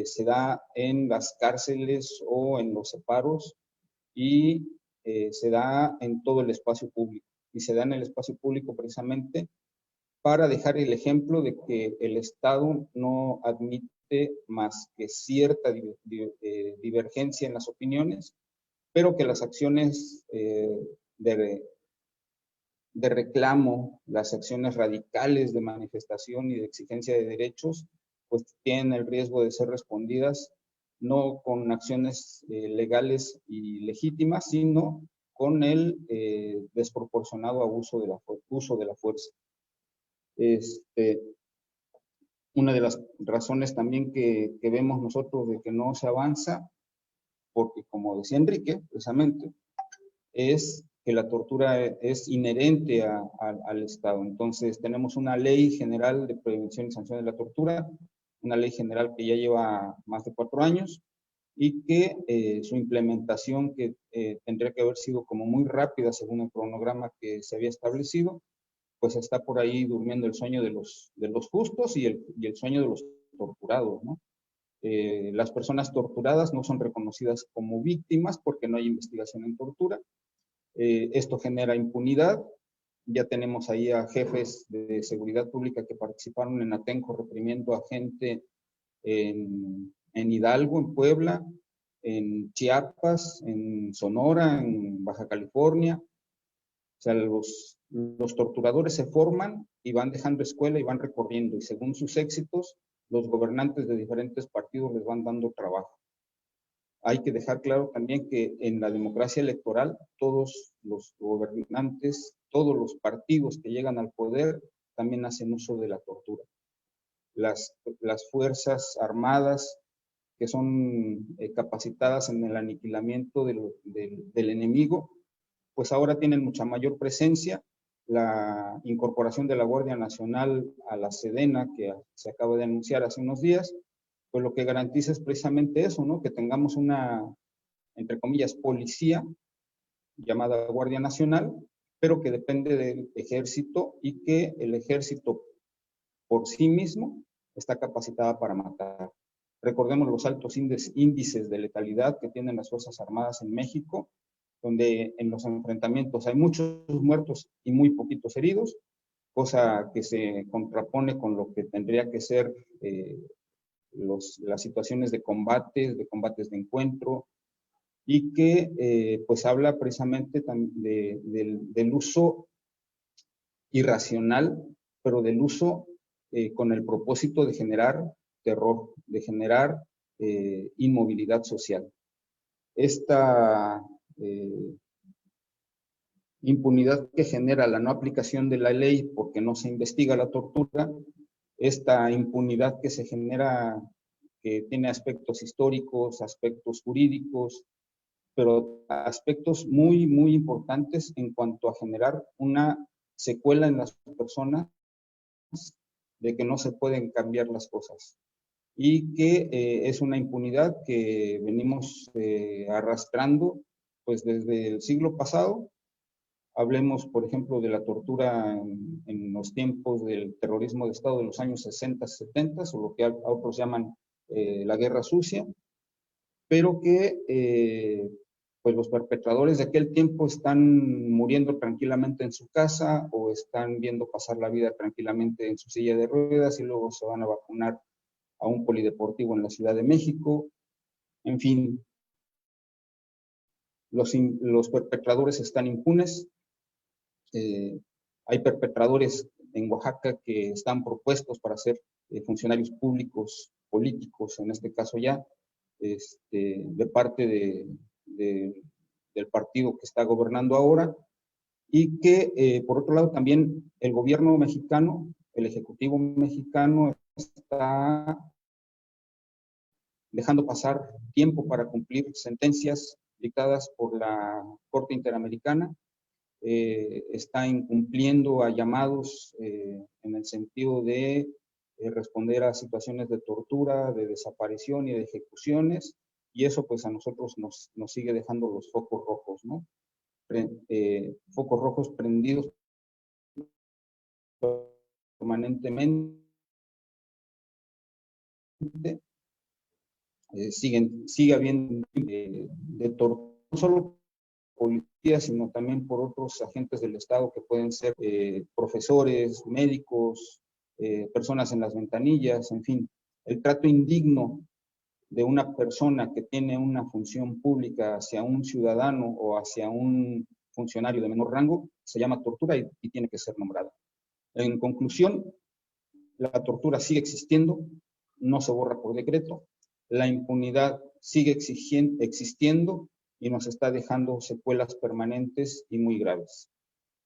se da en las cárceles o en los separos, y se da en todo el espacio público, y se da en el espacio público precisamente para dejar el ejemplo de que el Estado no admite más que cierta divergencia en las opiniones, pero que las acciones de reclamo, las acciones radicales de manifestación y de exigencia de derechos, pues tienen el riesgo de ser respondidas no con acciones legales y legítimas, sino con el desproporcionado uso de la fuerza. Una de las razones también que vemos nosotros de que no se avanza, porque como decía Enrique, precisamente, es que la tortura es inherente al Estado. Entonces tenemos una ley general de prevención y sanción de la tortura, una ley general que ya lleva más de 4 años, y que su implementación, que tendría que haber sido como muy rápida según el cronograma que se había establecido, pues está por ahí durmiendo el sueño de los justos y el sueño de los torturados, ¿no? Las personas torturadas no son reconocidas como víctimas porque no hay investigación en tortura. Esto genera impunidad. Ya tenemos ahí a jefes de seguridad pública que participaron en Atenco reprimiendo a gente en Hidalgo, en Puebla, en Chiapas, en Sonora, en Baja California. O sea, los torturadores se forman y van dejando escuela y van recorriendo, y según sus éxitos los gobernantes de diferentes partidos les van dando trabajo. Hay que dejar claro también que en la democracia electoral todos los gobernantes, todos los partidos que llegan al poder también hacen uso de la tortura. Las fuerzas armadas que son capacitadas en el aniquilamiento del enemigo, pues ahora tienen mucha mayor presencia. La incorporación de la Guardia Nacional a la Sedena, que se acaba de anunciar hace unos días, pues lo que garantiza es precisamente eso, ¿no? Que tengamos una, entre comillas, policía llamada Guardia Nacional, pero que depende del ejército y que el ejército por sí mismo está capacitada para matar. Recordemos los altos índices de letalidad que tienen las Fuerzas Armadas en México, donde en los enfrentamientos hay muchos muertos y muy poquitos heridos, cosa que se contrapone con lo que tendría que ser las situaciones de combates de encuentro, y que pues habla precisamente del uso irracional, pero del uso con el propósito de generar terror, de generar inmovilidad social. Esta impunidad que genera la no aplicación de la ley porque no se investiga la tortura, esta impunidad que se genera, que tiene aspectos históricos, aspectos jurídicos, pero aspectos muy, muy importantes en cuanto a generar una secuela en las personas de que no se pueden cambiar las cosas y que es una impunidad que venimos arrastrando pues desde el siglo pasado. Hablemos, por ejemplo, de la tortura en los tiempos del terrorismo de Estado de los años 60, 70, o lo que a otros llaman la guerra sucia, pero que pues los perpetradores de aquel tiempo están muriendo tranquilamente en su casa o están viendo pasar la vida tranquilamente en su silla de ruedas y luego se van a vacunar a un polideportivo en la Ciudad de México. En fin, los perpetradores están impunes. Hay perpetradores en Oaxaca que están propuestos para ser funcionarios públicos, políticos, en este caso ya, de parte del partido que está gobernando ahora, y que, por otro lado, también el gobierno mexicano, el ejecutivo mexicano, está dejando pasar tiempo para cumplir sentencias dictadas por la Corte Interamericana, está incumpliendo a llamados en el sentido de responder a situaciones de tortura, de desaparición y de ejecuciones, y eso pues a nosotros nos sigue dejando los focos rojos, ¿no? Focos rojos prendidos permanentemente. Sigue habiendo de tortura, no solo policía, sino también por otros agentes del Estado que pueden ser profesores, médicos, personas en las ventanillas, en fin. El trato indigno de una persona que tiene una función pública hacia un ciudadano o hacia un funcionario de menor rango se llama tortura y tiene que ser nombrada. En conclusión, la tortura sigue existiendo, no se borra por decreto, la impunidad sigue existiendo y nos está dejando secuelas permanentes y muy graves.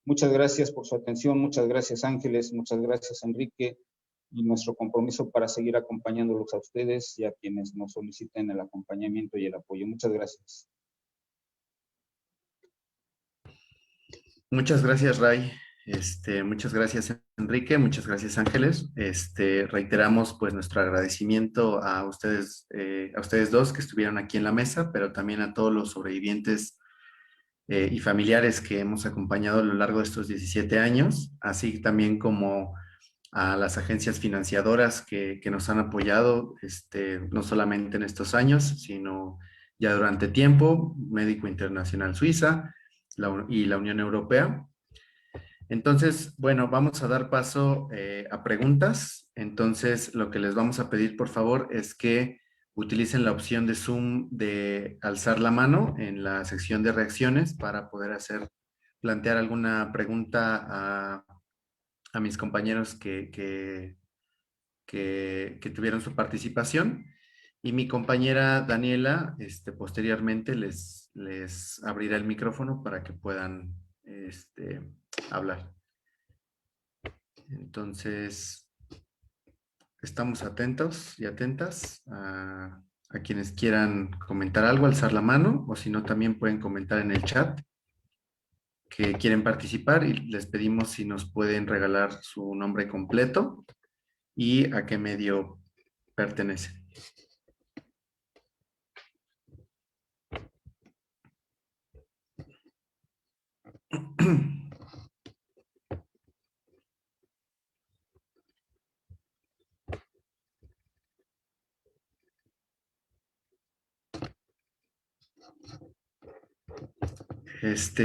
Muchas gracias por su atención, muchas gracias Ángeles, muchas gracias Enrique, y nuestro compromiso para seguir acompañándolos a ustedes y a quienes nos soliciten el acompañamiento y el apoyo. Muchas gracias. Muchas gracias, Ray. Muchas gracias, Enrique. Muchas gracias, Ángeles. Reiteramos pues nuestro agradecimiento a ustedes dos que estuvieron aquí en la mesa, pero también a todos los sobrevivientes y familiares que hemos acompañado a lo largo de estos 17 años, así también como a las agencias financiadoras que nos han apoyado, no solamente en estos años, sino ya durante tiempo, Médico Internacional Suiza y la Unión Europea. Entonces, bueno, vamos a dar paso a preguntas. Entonces, lo que les vamos a pedir, por favor, es que utilicen la opción de Zoom de alzar la mano en la sección de reacciones para poder plantear alguna pregunta a mis compañeros que que tuvieron su participación. Y mi compañera Daniela, posteriormente les abrirá el micrófono para que puedan hablar. Entonces, estamos atentos y atentas a quienes quieran comentar algo, alzar la mano, o si no, también pueden comentar en el chat que quieren participar, y les pedimos si nos pueden regalar su nombre completo y a qué medio pertenece.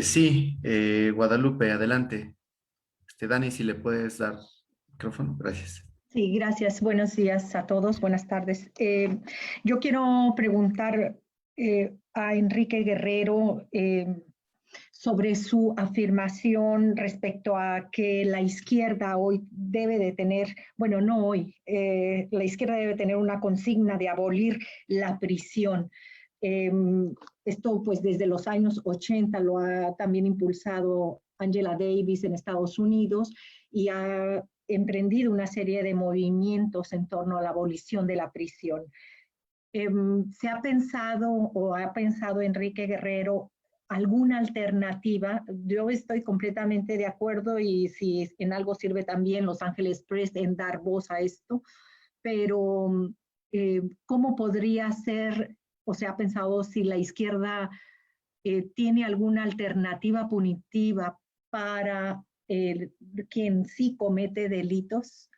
Sí, Guadalupe, adelante. Dani, si le puedes dar micrófono, gracias. Sí, gracias. Buenos días a todos. Buenas tardes. Yo quiero preguntar a Enrique Guerrero sobre su afirmación respecto a que la izquierda hoy debe de tener, bueno, no hoy, la izquierda debe tener una consigna de abolir la prisión. Esto pues desde los años 80 lo ha también impulsado Angela Davis en Estados Unidos y ha emprendido una serie de movimientos en torno a la abolición de la prisión. ¿Se ha pensado o ha pensado Enrique Guerrero alguna alternativa? Yo estoy completamente de acuerdo y si en algo sirve también Los Ángeles Press en dar voz a esto, pero ¿cómo podría ser, o se ha pensado si la izquierda tiene alguna alternativa punitiva para quien sí comete delitos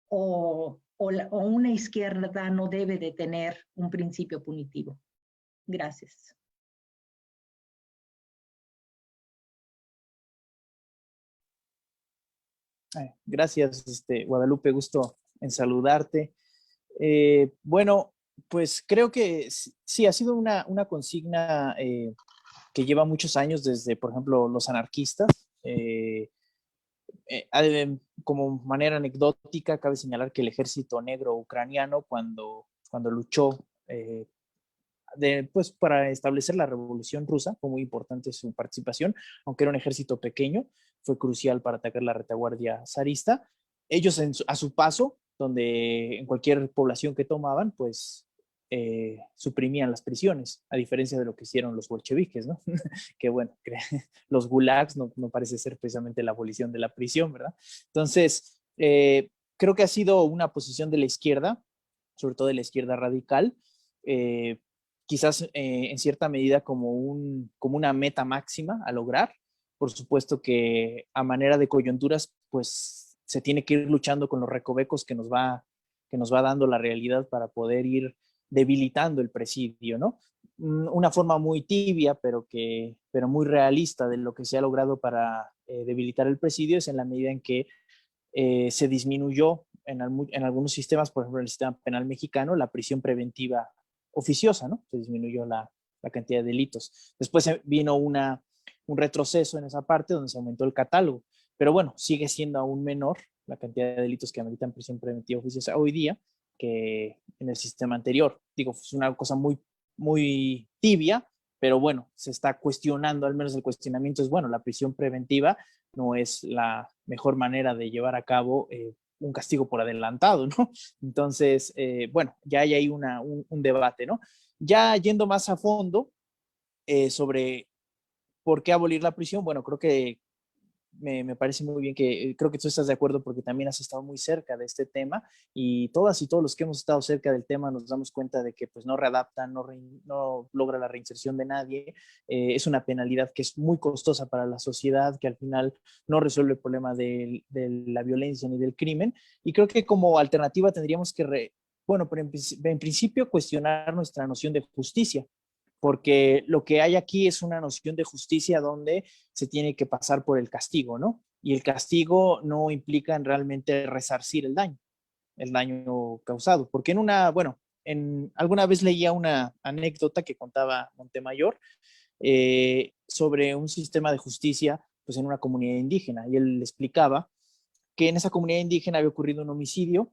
o una izquierda no debe de tener un principio punitivo? Gracias. Gracias, Guadalupe, gusto en saludarte. Bueno, pues creo que sí, ha sido una consigna que lleva muchos años desde, por ejemplo, los anarquistas. Como manera anecdótica, cabe señalar que el ejército negro ucraniano, cuando luchó pues, para establecer la revolución rusa, fue muy importante su participación, aunque era un ejército pequeño, fue crucial para atacar la retaguardia zarista. Ellos a su paso, donde en cualquier población que tomaban, pues suprimían las prisiones, a diferencia de lo que hicieron los bolcheviques, ¿no? Que bueno, los gulags no parece ser precisamente la abolición de la prisión, ¿verdad? Entonces, creo que ha sido una posición de la izquierda, sobre todo de la izquierda radical, quizás en cierta medida como una meta máxima a lograr. Por supuesto que a manera de coyunturas, pues se tiene que ir luchando con los recovecos que nos va dando la realidad para poder ir debilitando el presidio, ¿no? Una forma muy tibia, pero muy realista de lo que se ha logrado para debilitar el presidio es en la medida en que se disminuyó en algunos sistemas, por ejemplo en el sistema penal mexicano, la prisión preventiva oficiosa, ¿no? Se disminuyó la cantidad de delitos. Después vino un retroceso en esa parte donde se aumentó el catálogo, pero bueno, sigue siendo aún menor la cantidad de delitos que ameritan prisión preventiva oficiosa hoy día que en el sistema anterior. Digo, es una cosa muy, muy tibia, pero bueno, se está cuestionando, al menos el cuestionamiento es, bueno, la prisión preventiva no es la mejor manera de llevar a cabo un castigo por adelantado, ¿no? Entonces, bueno, ya hay ahí un debate, ¿no? Ya yendo más a fondo sobre por qué abolir la prisión, bueno, creo que me parece muy bien que creo que tú estás de acuerdo porque también has estado muy cerca de este tema y todas y todos los que hemos estado cerca del tema nos damos cuenta de que pues no readapta, no logra la reinserción de nadie, es una penalidad que es muy costosa para la sociedad, que al final no resuelve el problema de la violencia ni del crimen, y creo que como alternativa tendríamos que, bueno, pero en principio cuestionar nuestra noción de justicia, porque lo que hay aquí es una noción de justicia donde se tiene que pasar por el castigo, ¿no? Y el castigo no implica en realmente resarcir el daño causado, porque alguna vez leía una anécdota que contaba Montemayor sobre un sistema de justicia pues en una comunidad indígena, y él explicaba que en esa comunidad indígena había ocurrido un homicidio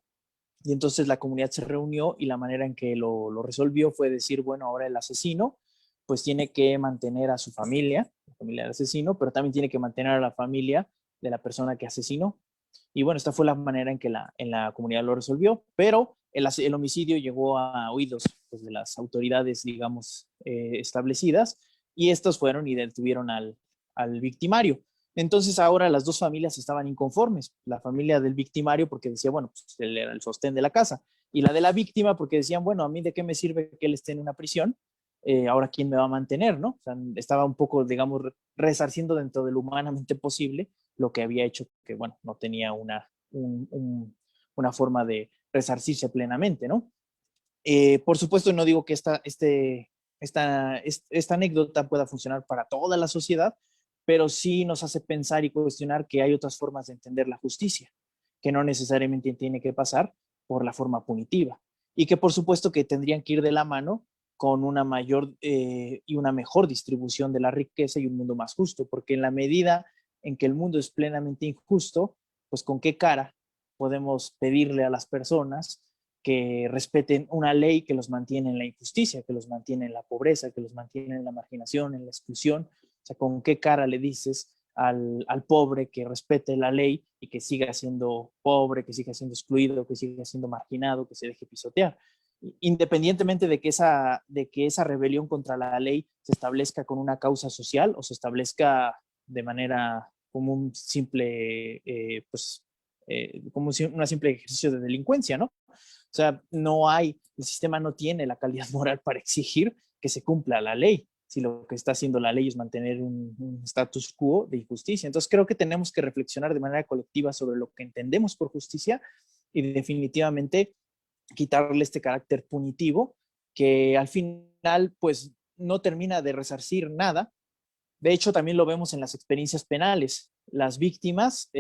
Y entonces la comunidad se reunió y la manera en que lo resolvió fue decir, bueno, ahora el asesino pues tiene que mantener a su familia, la familia del asesino, pero también tiene que mantener a la familia de la persona que asesinó. Y bueno, esta fue la manera en que en la comunidad lo resolvió, pero el homicidio llegó a oídos pues, de las autoridades, digamos, establecidas, y estos fueron y detuvieron al victimario. Entonces ahora las dos familias estaban inconformes, la familia del victimario porque decía, bueno, pues él era el sostén de la casa, y la de la víctima porque decían, bueno, a mí de qué me sirve que él esté en una prisión, ahora quién me va a mantener, ¿no? O sea, estaba un poco, digamos, resarciendo dentro de lo humanamente posible lo que había hecho que, bueno, no tenía una forma de resarcirse plenamente, ¿no? Por supuesto, no digo que esta anécdota pueda funcionar para toda la sociedad, pero sí nos hace pensar y cuestionar que hay otras formas de entender la justicia, que no necesariamente tiene que pasar por la forma punitiva y que por supuesto que tendrían que ir de la mano con una mayor y una mejor distribución de la riqueza y un mundo más justo, porque en la medida en que el mundo es plenamente injusto, pues con qué cara podemos pedirle a las personas que respeten una ley que los mantiene en la injusticia, que los mantiene en la pobreza, que los mantiene en la marginación, en la exclusión. O sea, ¿con qué cara le dices al pobre que respete la ley y que siga siendo pobre, que siga siendo excluido, que siga siendo marginado, que se deje pisotear? Independientemente de que esa rebelión contra la ley se establezca con una causa social o se establezca de manera como un simple, como una simple ejercicio de delincuencia, ¿no? O sea, el sistema no tiene la calidad moral para exigir que se cumpla la ley, si lo que está haciendo la ley es mantener un status quo de injusticia. Entonces creo que tenemos que reflexionar de manera colectiva sobre lo que entendemos por justicia y definitivamente quitarle este carácter punitivo que al final pues no termina de resarcir nada. De hecho, también lo vemos en las experiencias penales. Las víctimas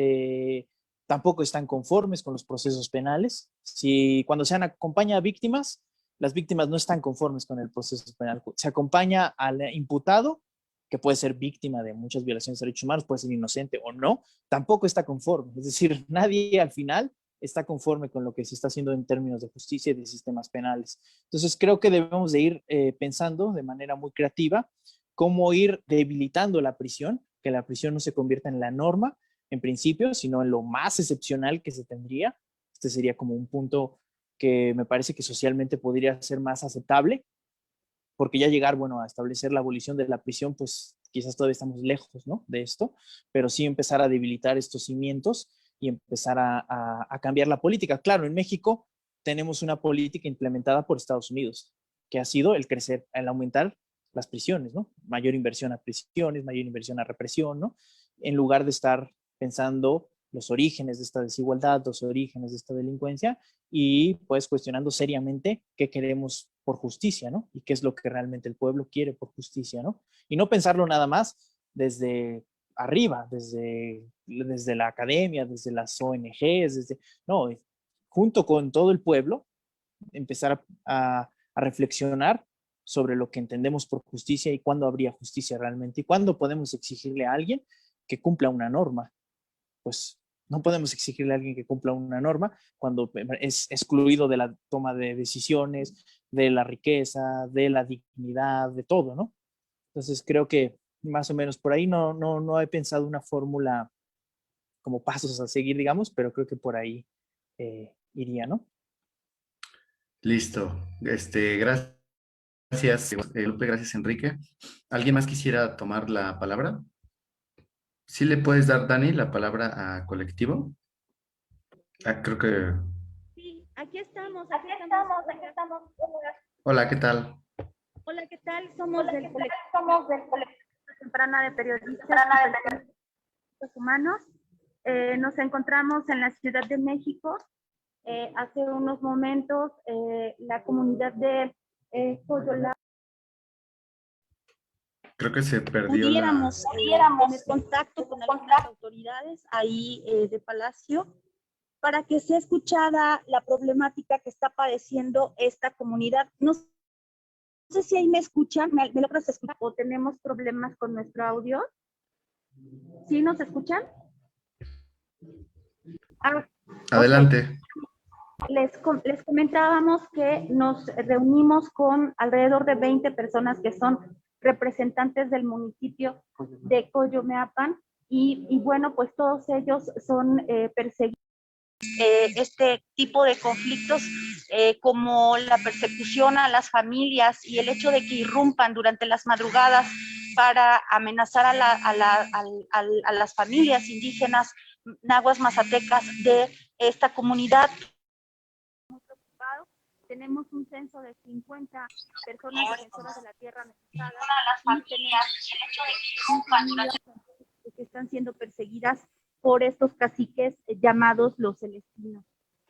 tampoco están conformes con los procesos penales. Si cuando se acompaña a víctimas, las víctimas no están conformes con el proceso penal. Se acompaña al imputado, que puede ser víctima de muchas violaciones de derechos humanos, puede ser inocente o no, tampoco está conforme. Es decir, nadie al final está conforme con lo que se está haciendo en términos de justicia y de sistemas penales. Entonces, creo que debemos de ir pensando de manera muy creativa cómo ir debilitando la prisión, que la prisión no se convierta en la norma en principio, sino en lo más excepcional que se tendría. Este sería como un punto que me parece que socialmente podría ser más aceptable, porque ya llegar, bueno, a establecer la abolición de la prisión, pues quizás todavía estamos lejos, ¿no? De esto, pero sí empezar a debilitar estos cimientos y empezar a cambiar la política. Claro, en México tenemos una política implementada por Estados Unidos, que ha sido el crecer, el aumentar las prisiones, ¿no? Mayor inversión a prisiones, mayor inversión a represión, ¿no? En lugar de estar pensando los orígenes de esta desigualdad, los orígenes de esta delincuencia y pues cuestionando seriamente qué queremos por justicia, ¿no? Y qué es lo que realmente el pueblo quiere por justicia, ¿no? Y no pensarlo nada más desde arriba, desde la academia, desde las ONGs, no, junto con todo el pueblo, empezar a reflexionar sobre lo que entendemos por justicia y cuándo habría justicia realmente y cuándo podemos exigirle a alguien que cumpla una norma. Pues no podemos exigirle a alguien que cumpla una norma cuando es excluido de la toma de decisiones, de la riqueza, de la dignidad, de todo, ¿no? Entonces creo que más o menos por ahí no he pensado una fórmula como pasos a seguir, digamos, pero creo que por ahí iría, ¿no? Listo. Gracias, Lupe, gracias, Enrique. ¿Alguien más quisiera tomar la palabra? ¿Sí le puedes dar, Dani, la palabra a colectivo? Ah, creo que... Sí, aquí estamos, aquí estamos. Hola, ¿qué tal? Hola, ¿qué tal? Somos del colectivo temprana de periodistas y derechos humanos. Nos encontramos en la Ciudad de México. Hace unos momentos, la comunidad de Coyola Creo que se perdió pudiéramos tener contacto con algunas autoridades ahí de Palacio para que sea escuchada la problemática que está padeciendo esta comunidad. No sé si ahí me escuchan, ¿me logras escuchar o tenemos problemas con nuestro audio? ¿Sí nos escuchan? Ah, Adelante. okay. les comentábamos que nos reunimos con alrededor de 20 personas que son representantes del municipio de Coyomeapan y bueno, pues todos ellos son perseguidos. Este tipo de conflictos como la persecución a las familias y el hecho de que irrumpan durante las madrugadas para amenazar a las familias indígenas nahuas mazatecas de esta comunidad. Muy preocupado. Tenemos un censo de 50 personas defensoras de la tierra amenazadas y tenemos el hecho de que irrumpan durante que están siendo perseguidas por estos caciques llamados los celestinos.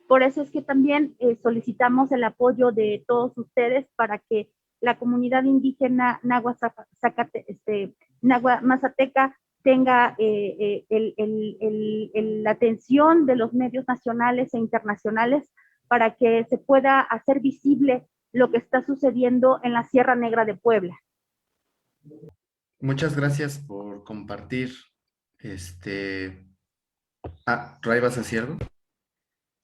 Por eso es que también solicitamos el apoyo de todos ustedes para que la comunidad indígena Nahua Mazateca tenga la atención de los medios nacionales e internacionales para que se pueda hacer visible lo que está sucediendo en la Sierra Negra de Puebla. Muchas gracias por compartir. Ray, ¿vas a decir algo?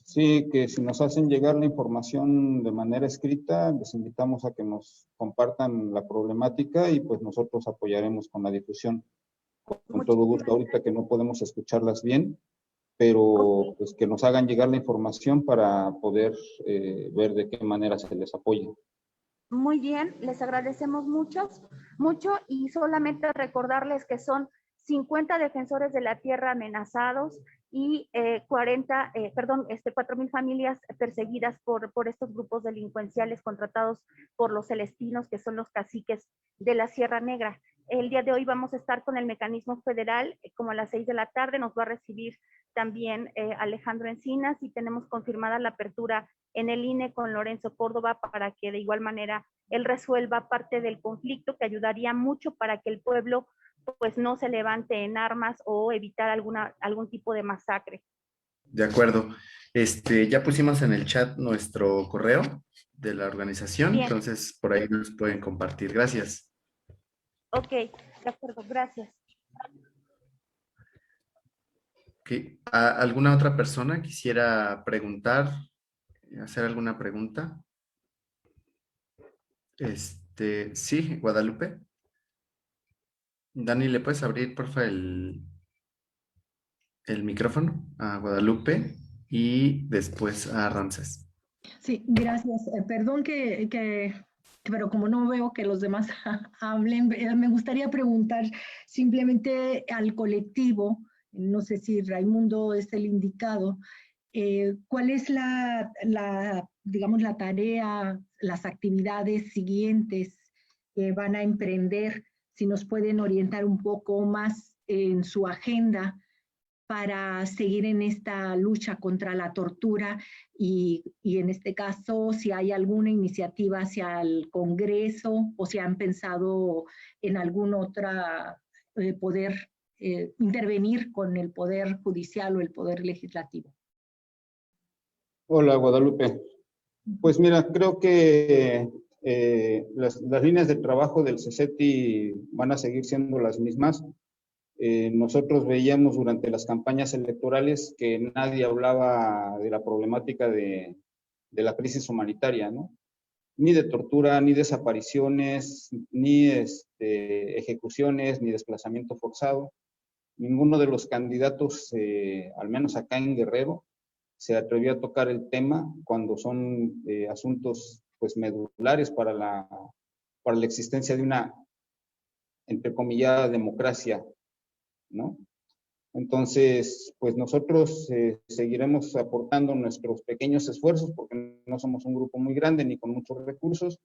Sí, que si nos hacen llegar la información de manera escrita, les invitamos a que nos compartan la problemática y pues nosotros apoyaremos con la difusión. Con todo gusto, ahorita que no podemos escucharlas bien, pero pues que nos hagan llegar la información para poder ver de qué manera se les apoya. Muy bien, les agradecemos mucho y solamente recordarles que son 50 defensores de la tierra amenazados y 4,000 familias perseguidas por estos grupos delincuenciales contratados por los celestinos, que son los caciques de la Sierra Negra. El día de hoy vamos a estar con el mecanismo federal, como a las 6 de la tarde, nos va a recibir también Alejandro Encinas y tenemos confirmada la apertura en el INE con Lorenzo Córdoba para que de igual manera él resuelva parte del conflicto, que ayudaría mucho para que el pueblo pues no se levante en armas o evitar algún tipo de masacre. De acuerdo. Ya pusimos en el chat nuestro correo de la organización, Bien. Entonces por ahí nos pueden compartir. Gracias. Ok, de acuerdo, gracias. Okay. ¿Alguna otra persona quisiera preguntar, hacer alguna pregunta? Sí, Guadalupe. Dani, ¿le puedes abrir, porfa, el micrófono a Guadalupe y después a Ramses? Sí, gracias. Perdón pero como no veo que los demás hablen, me gustaría preguntar simplemente al colectivo, no sé si Raimundo es el indicado, ¿cuál es digamos, la tarea, las actividades siguientes que van a emprender? Si nos pueden orientar un poco más en su agenda para seguir en esta lucha contra la tortura y en este caso, si hay alguna iniciativa hacia el Congreso o si han pensado en algún otro poder intervenir con el Poder Judicial o el Poder Legislativo. Hola, Guadalupe. Pues mira, creo que las líneas de trabajo del CECETI van a seguir siendo las mismas. Nosotros veíamos durante las campañas electorales que nadie hablaba de la problemática de la crisis humanitaria, ¿no? Ni de tortura, ni desapariciones, ni ejecuciones, ni desplazamiento forzado. Ninguno de los candidatos, al menos acá en Guerrero, se atrevió a tocar el tema cuando son asuntos pues medulares para la existencia de una, entrecomillada, democracia, ¿no? Entonces, pues nosotros seguiremos aportando nuestros pequeños esfuerzos porque no somos un grupo muy grande ni con muchos recursos,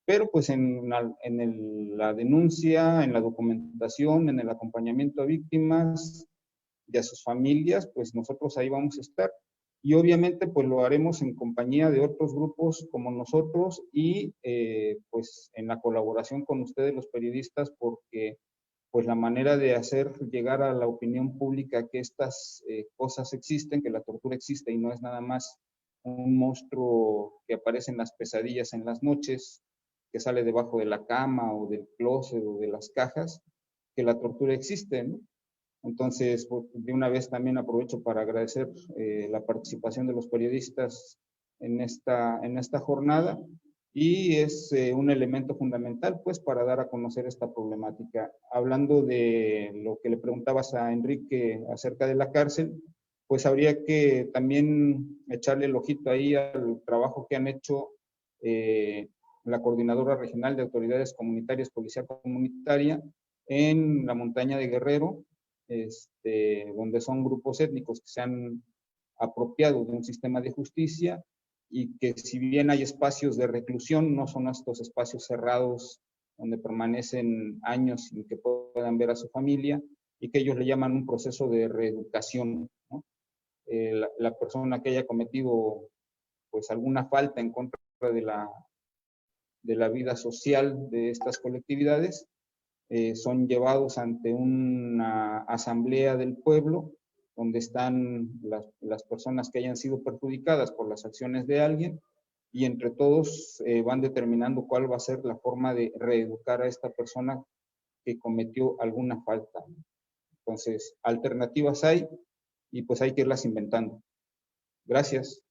pero pues en la denuncia, en la documentación, en el acompañamiento a víctimas y a sus familias, pues nosotros ahí vamos a estar. Y obviamente pues lo haremos en compañía de otros grupos como nosotros y pues en la colaboración con ustedes los periodistas, porque pues la manera de hacer llegar a la opinión pública que estas cosas existen, que la tortura existe y no es nada más un monstruo que aparece en las pesadillas en las noches, que sale debajo de la cama o del closet o de las cajas, que la tortura existe, ¿no? Entonces, de una vez también aprovecho para agradecer la participación de los periodistas en esta jornada, y es un elemento fundamental pues para dar a conocer esta problemática. Hablando de lo que le preguntabas a Enrique acerca de la cárcel, pues habría que también echarle el ojito ahí al trabajo que han hecho la Coordinadora Regional de Autoridades Comunitarias, Policía Comunitaria, en la montaña de Guerrero, donde son grupos étnicos que se han apropiado de un sistema de justicia, y que si bien hay espacios de reclusión, no son estos espacios cerrados donde permanecen años sin que puedan ver a su familia, y que ellos le llaman un proceso de reeducación, ¿no? La persona que haya cometido pues alguna falta en contra de la vida social de estas colectividades, son llevados ante una asamblea del pueblo, donde están las personas que hayan sido perjudicadas por las acciones de alguien, y entre todos van determinando cuál va a ser la forma de reeducar a esta persona que cometió alguna falta. Entonces, alternativas hay, y pues hay que irlas inventando. Gracias.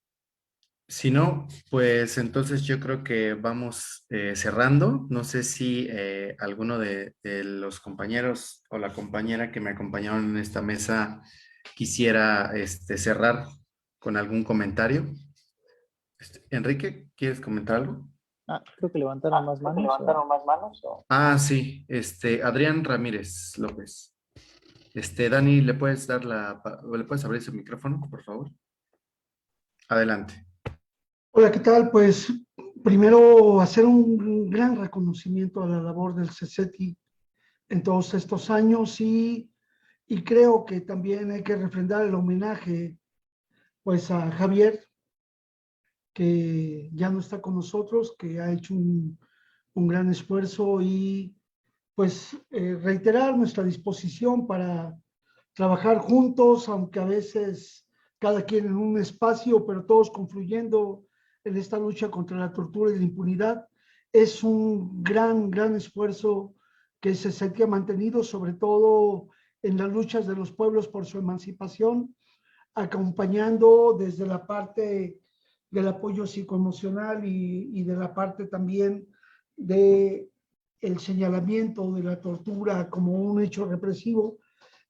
Si no, pues entonces yo creo que vamos cerrando. No sé si alguno de los compañeros o la compañera que me acompañaron en esta mesa quisiera cerrar con algún comentario. Enrique, ¿quieres comentar algo? Creo que levantaron más manos. Ah, sí, Adrián Ramírez López. Dani, ¿le puedes abrir su micrófono, por favor? Adelante. Hola, ¿qué tal? Pues primero hacer un gran reconocimiento a la labor del CECETI en todos estos años, y creo que también hay que refrendar el homenaje pues a Javier, que ya no está con nosotros, que ha hecho un gran esfuerzo, y pues reiterar nuestra disposición para trabajar juntos, aunque a veces cada quien en un espacio, pero todos confluyendo en esta lucha contra la tortura y la impunidad. Es un gran esfuerzo que se ha mantenido, sobre todo en las luchas de los pueblos por su emancipación, acompañando desde la parte del apoyo psicoemocional y de la parte también de el señalamiento de la tortura como un hecho represivo.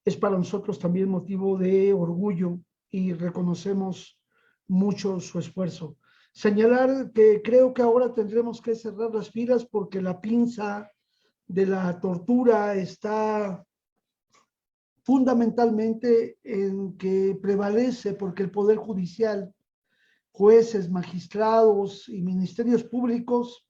Es para nosotros también motivo de orgullo, y reconocemos mucho su esfuerzo. Señalar que creo que ahora tendremos que cerrar las filas, porque la pinza de la tortura está fundamentalmente en que prevalece porque el Poder Judicial, jueces, magistrados y ministerios públicos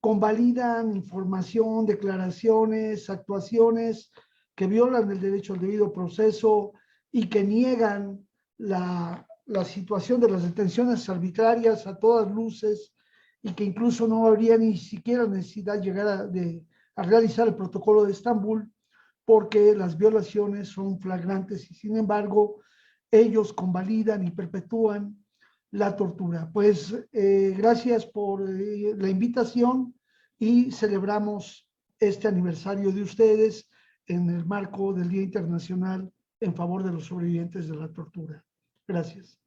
convalidan información, declaraciones, actuaciones que violan el derecho al debido proceso y que niegan la situación de las detenciones arbitrarias a todas luces, y que incluso no habría ni siquiera necesidad de llegar a realizar el protocolo de Estambul, porque las violaciones son flagrantes, y sin embargo ellos convalidan y perpetúan la tortura. Pues gracias por la invitación, y celebramos este aniversario de ustedes en el marco del Día Internacional en favor de los sobrevivientes de la tortura. Gracias.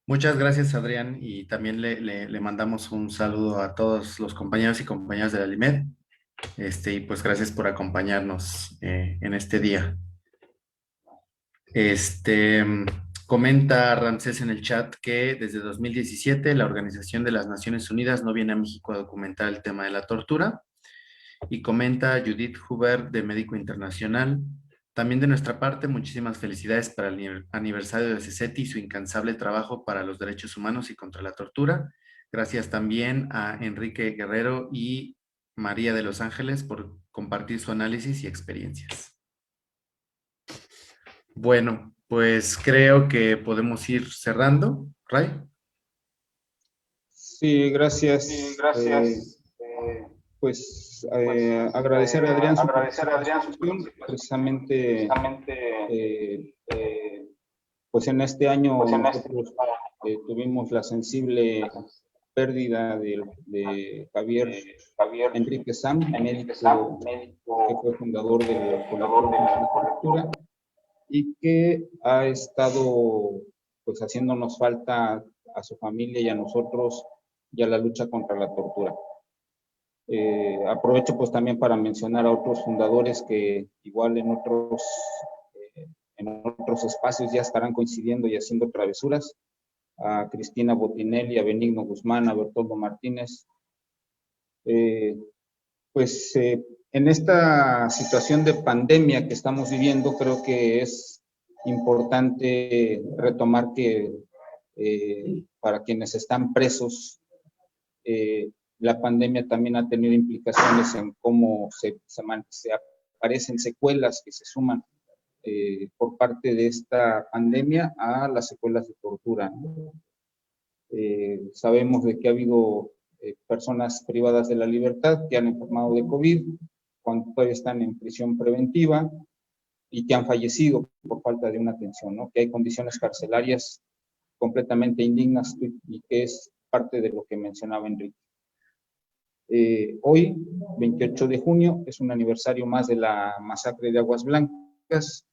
Muchas gracias, Adrián, y también le mandamos un saludo a todos los compañeros y compañeras de la LIMED, y pues gracias por acompañarnos en este día. Comenta Ramsés en el chat que desde 2017 la Organización de las Naciones Unidas no viene a México a documentar el tema de la tortura. Y comenta Judith Huber de Médico Internacional: también de nuestra parte, muchísimas felicidades para el aniversario de CECETI y su incansable trabajo para los derechos humanos y contra la tortura. Gracias también a Enrique Guerrero y María de Los Ángeles por compartir su análisis y experiencias. Bueno, pues creo que podemos ir cerrando. Ray. Sí, gracias. Agradecer a Adrián su participación. Precisamente, pues en este año nosotros tuvimos la sensible pérdida de Javier Enrique Sam, médico que fue fundador del colectivo contra la tortura, y que ha estado pues haciéndonos falta a su familia y a nosotros y a la lucha contra la tortura. Aprovecho pues también para mencionar a otros fundadores que igual en otros espacios ya estarán coincidiendo y haciendo travesuras, a Cristina Botinelli, a Benigno Guzmán, a Bertoldo Martínez. En esta situación de pandemia que estamos viviendo, creo que es importante retomar que para quienes están presos, la pandemia también ha tenido implicaciones en cómo se aparecen secuelas que se suman por parte de esta pandemia a las secuelas de tortura, ¿no? Sabemos de que ha habido personas privadas de la libertad que han enfermado de COVID, cuando todavía están en prisión preventiva y que han fallecido por falta de una atención, ¿no? Que hay condiciones carcelarias completamente indignas y que es parte de lo que mencionaba Enrique. Hoy, 28 de junio, es un aniversario más de la masacre de Aguas Blancas.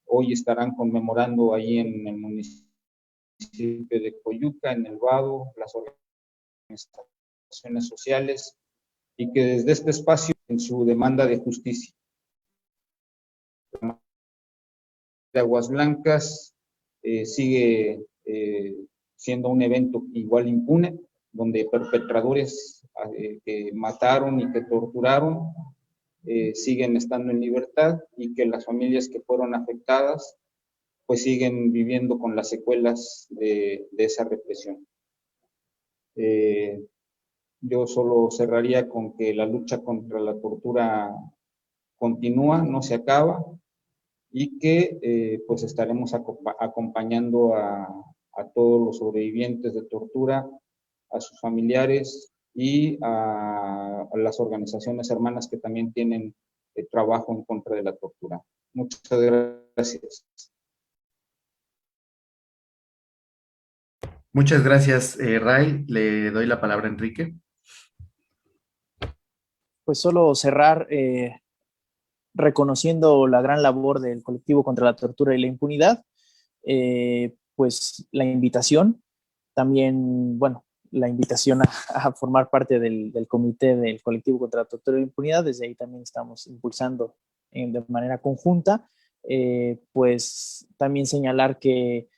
Hoy estarán conmemorando ahí en el municipio de Coyuca, en el Vado, las organizaciones sociales, y que desde este espacio, en su demanda de justicia. De Aguas Blancas sigue siendo un evento igual impune, donde perpetradores que mataron y que torturaron siguen estando en libertad, y que las familias que fueron afectadas pues siguen viviendo con las secuelas de esa represión. Yo solo cerraría con que la lucha contra la tortura continúa, no se acaba, y que pues estaremos acompañando a todos los sobrevivientes de tortura, a sus familiares y a las organizaciones hermanas que también tienen trabajo en contra de la tortura. Muchas gracias. Muchas gracias, Ray. Le doy la palabra a Enrique. Pues solo cerrar reconociendo la gran labor del colectivo contra la tortura y la impunidad, pues la invitación, también, bueno, la invitación a formar parte del comité del colectivo contra la tortura y la impunidad. Desde ahí también estamos impulsando de manera conjunta, pues también señalar que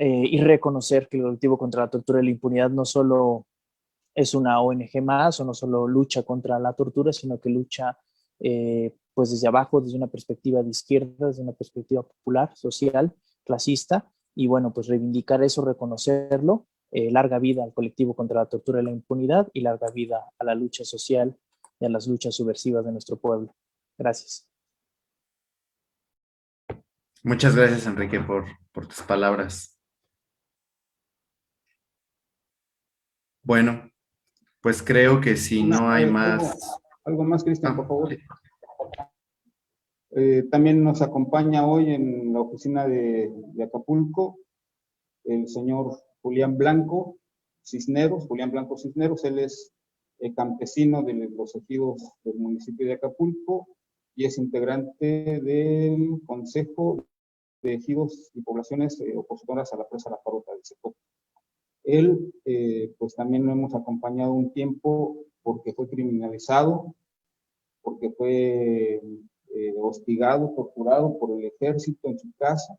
y reconocer que el colectivo contra la tortura y la impunidad no solo es una ONG más, o no solo lucha contra la tortura, sino que lucha pues desde abajo, desde una perspectiva de izquierda, desde una perspectiva popular, social, clasista, y bueno, pues reivindicar eso, reconocerlo. Larga vida al colectivo contra la tortura y la impunidad, y larga vida a la lucha social y a las luchas subversivas de nuestro pueblo. Gracias. Muchas gracias, Enrique, por tus palabras. Bueno, pues creo que si no hay más... Algo más, Cristian, por favor. También nos acompaña hoy en la oficina de Acapulco el señor Julián Blanco Cisneros. Él es campesino de los ejidos del municipio de Acapulco y es integrante del Consejo de Ejidos y Poblaciones Opositoras a la Presa La Parota del Secop. Él, pues también lo hemos acompañado un tiempo porque fue criminalizado, porque fue hostigado, torturado por el ejército en su casa,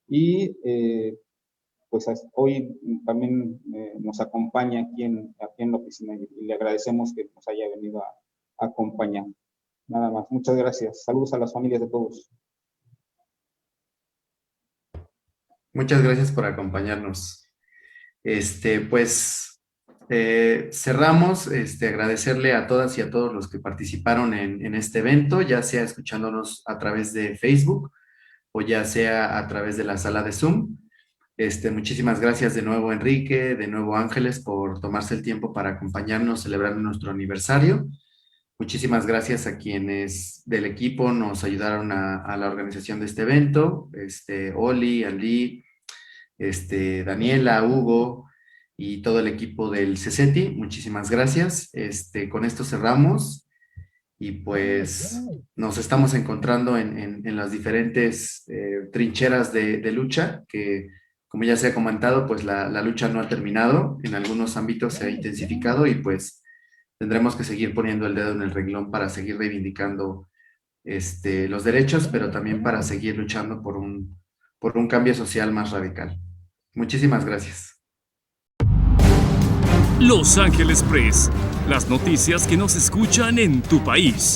y pues hoy también nos acompaña aquí en la oficina, y le agradecemos que nos haya venido a acompañar. Nada más, muchas gracias. Saludos a las familias de todos. Muchas gracias por acompañarnos. Pues cerramos, agradecerle a todas y a todos los que participaron en este evento, ya sea escuchándonos a través de Facebook o ya sea a través de la sala de Zoom. Muchísimas gracias de nuevo, Enrique, de nuevo, Ángeles, por tomarse el tiempo para acompañarnos celebrando nuestro aniversario. Muchísimas gracias a quienes del equipo nos ayudaron a la organización de este evento, Oli, Ali, Daniela, Hugo y todo el equipo del CECETI. Muchísimas gracias. Con esto cerramos y pues nos estamos encontrando en las diferentes trincheras de lucha que Como ya se ha comentado, pues la lucha no ha terminado, en algunos ámbitos se ha intensificado y pues tendremos que seguir poniendo el dedo en el renglón para seguir reivindicando los derechos, pero también para seguir luchando por un cambio social más radical. Muchísimas gracias. Los Ángeles Press, las noticias que no se escuchan en tu país.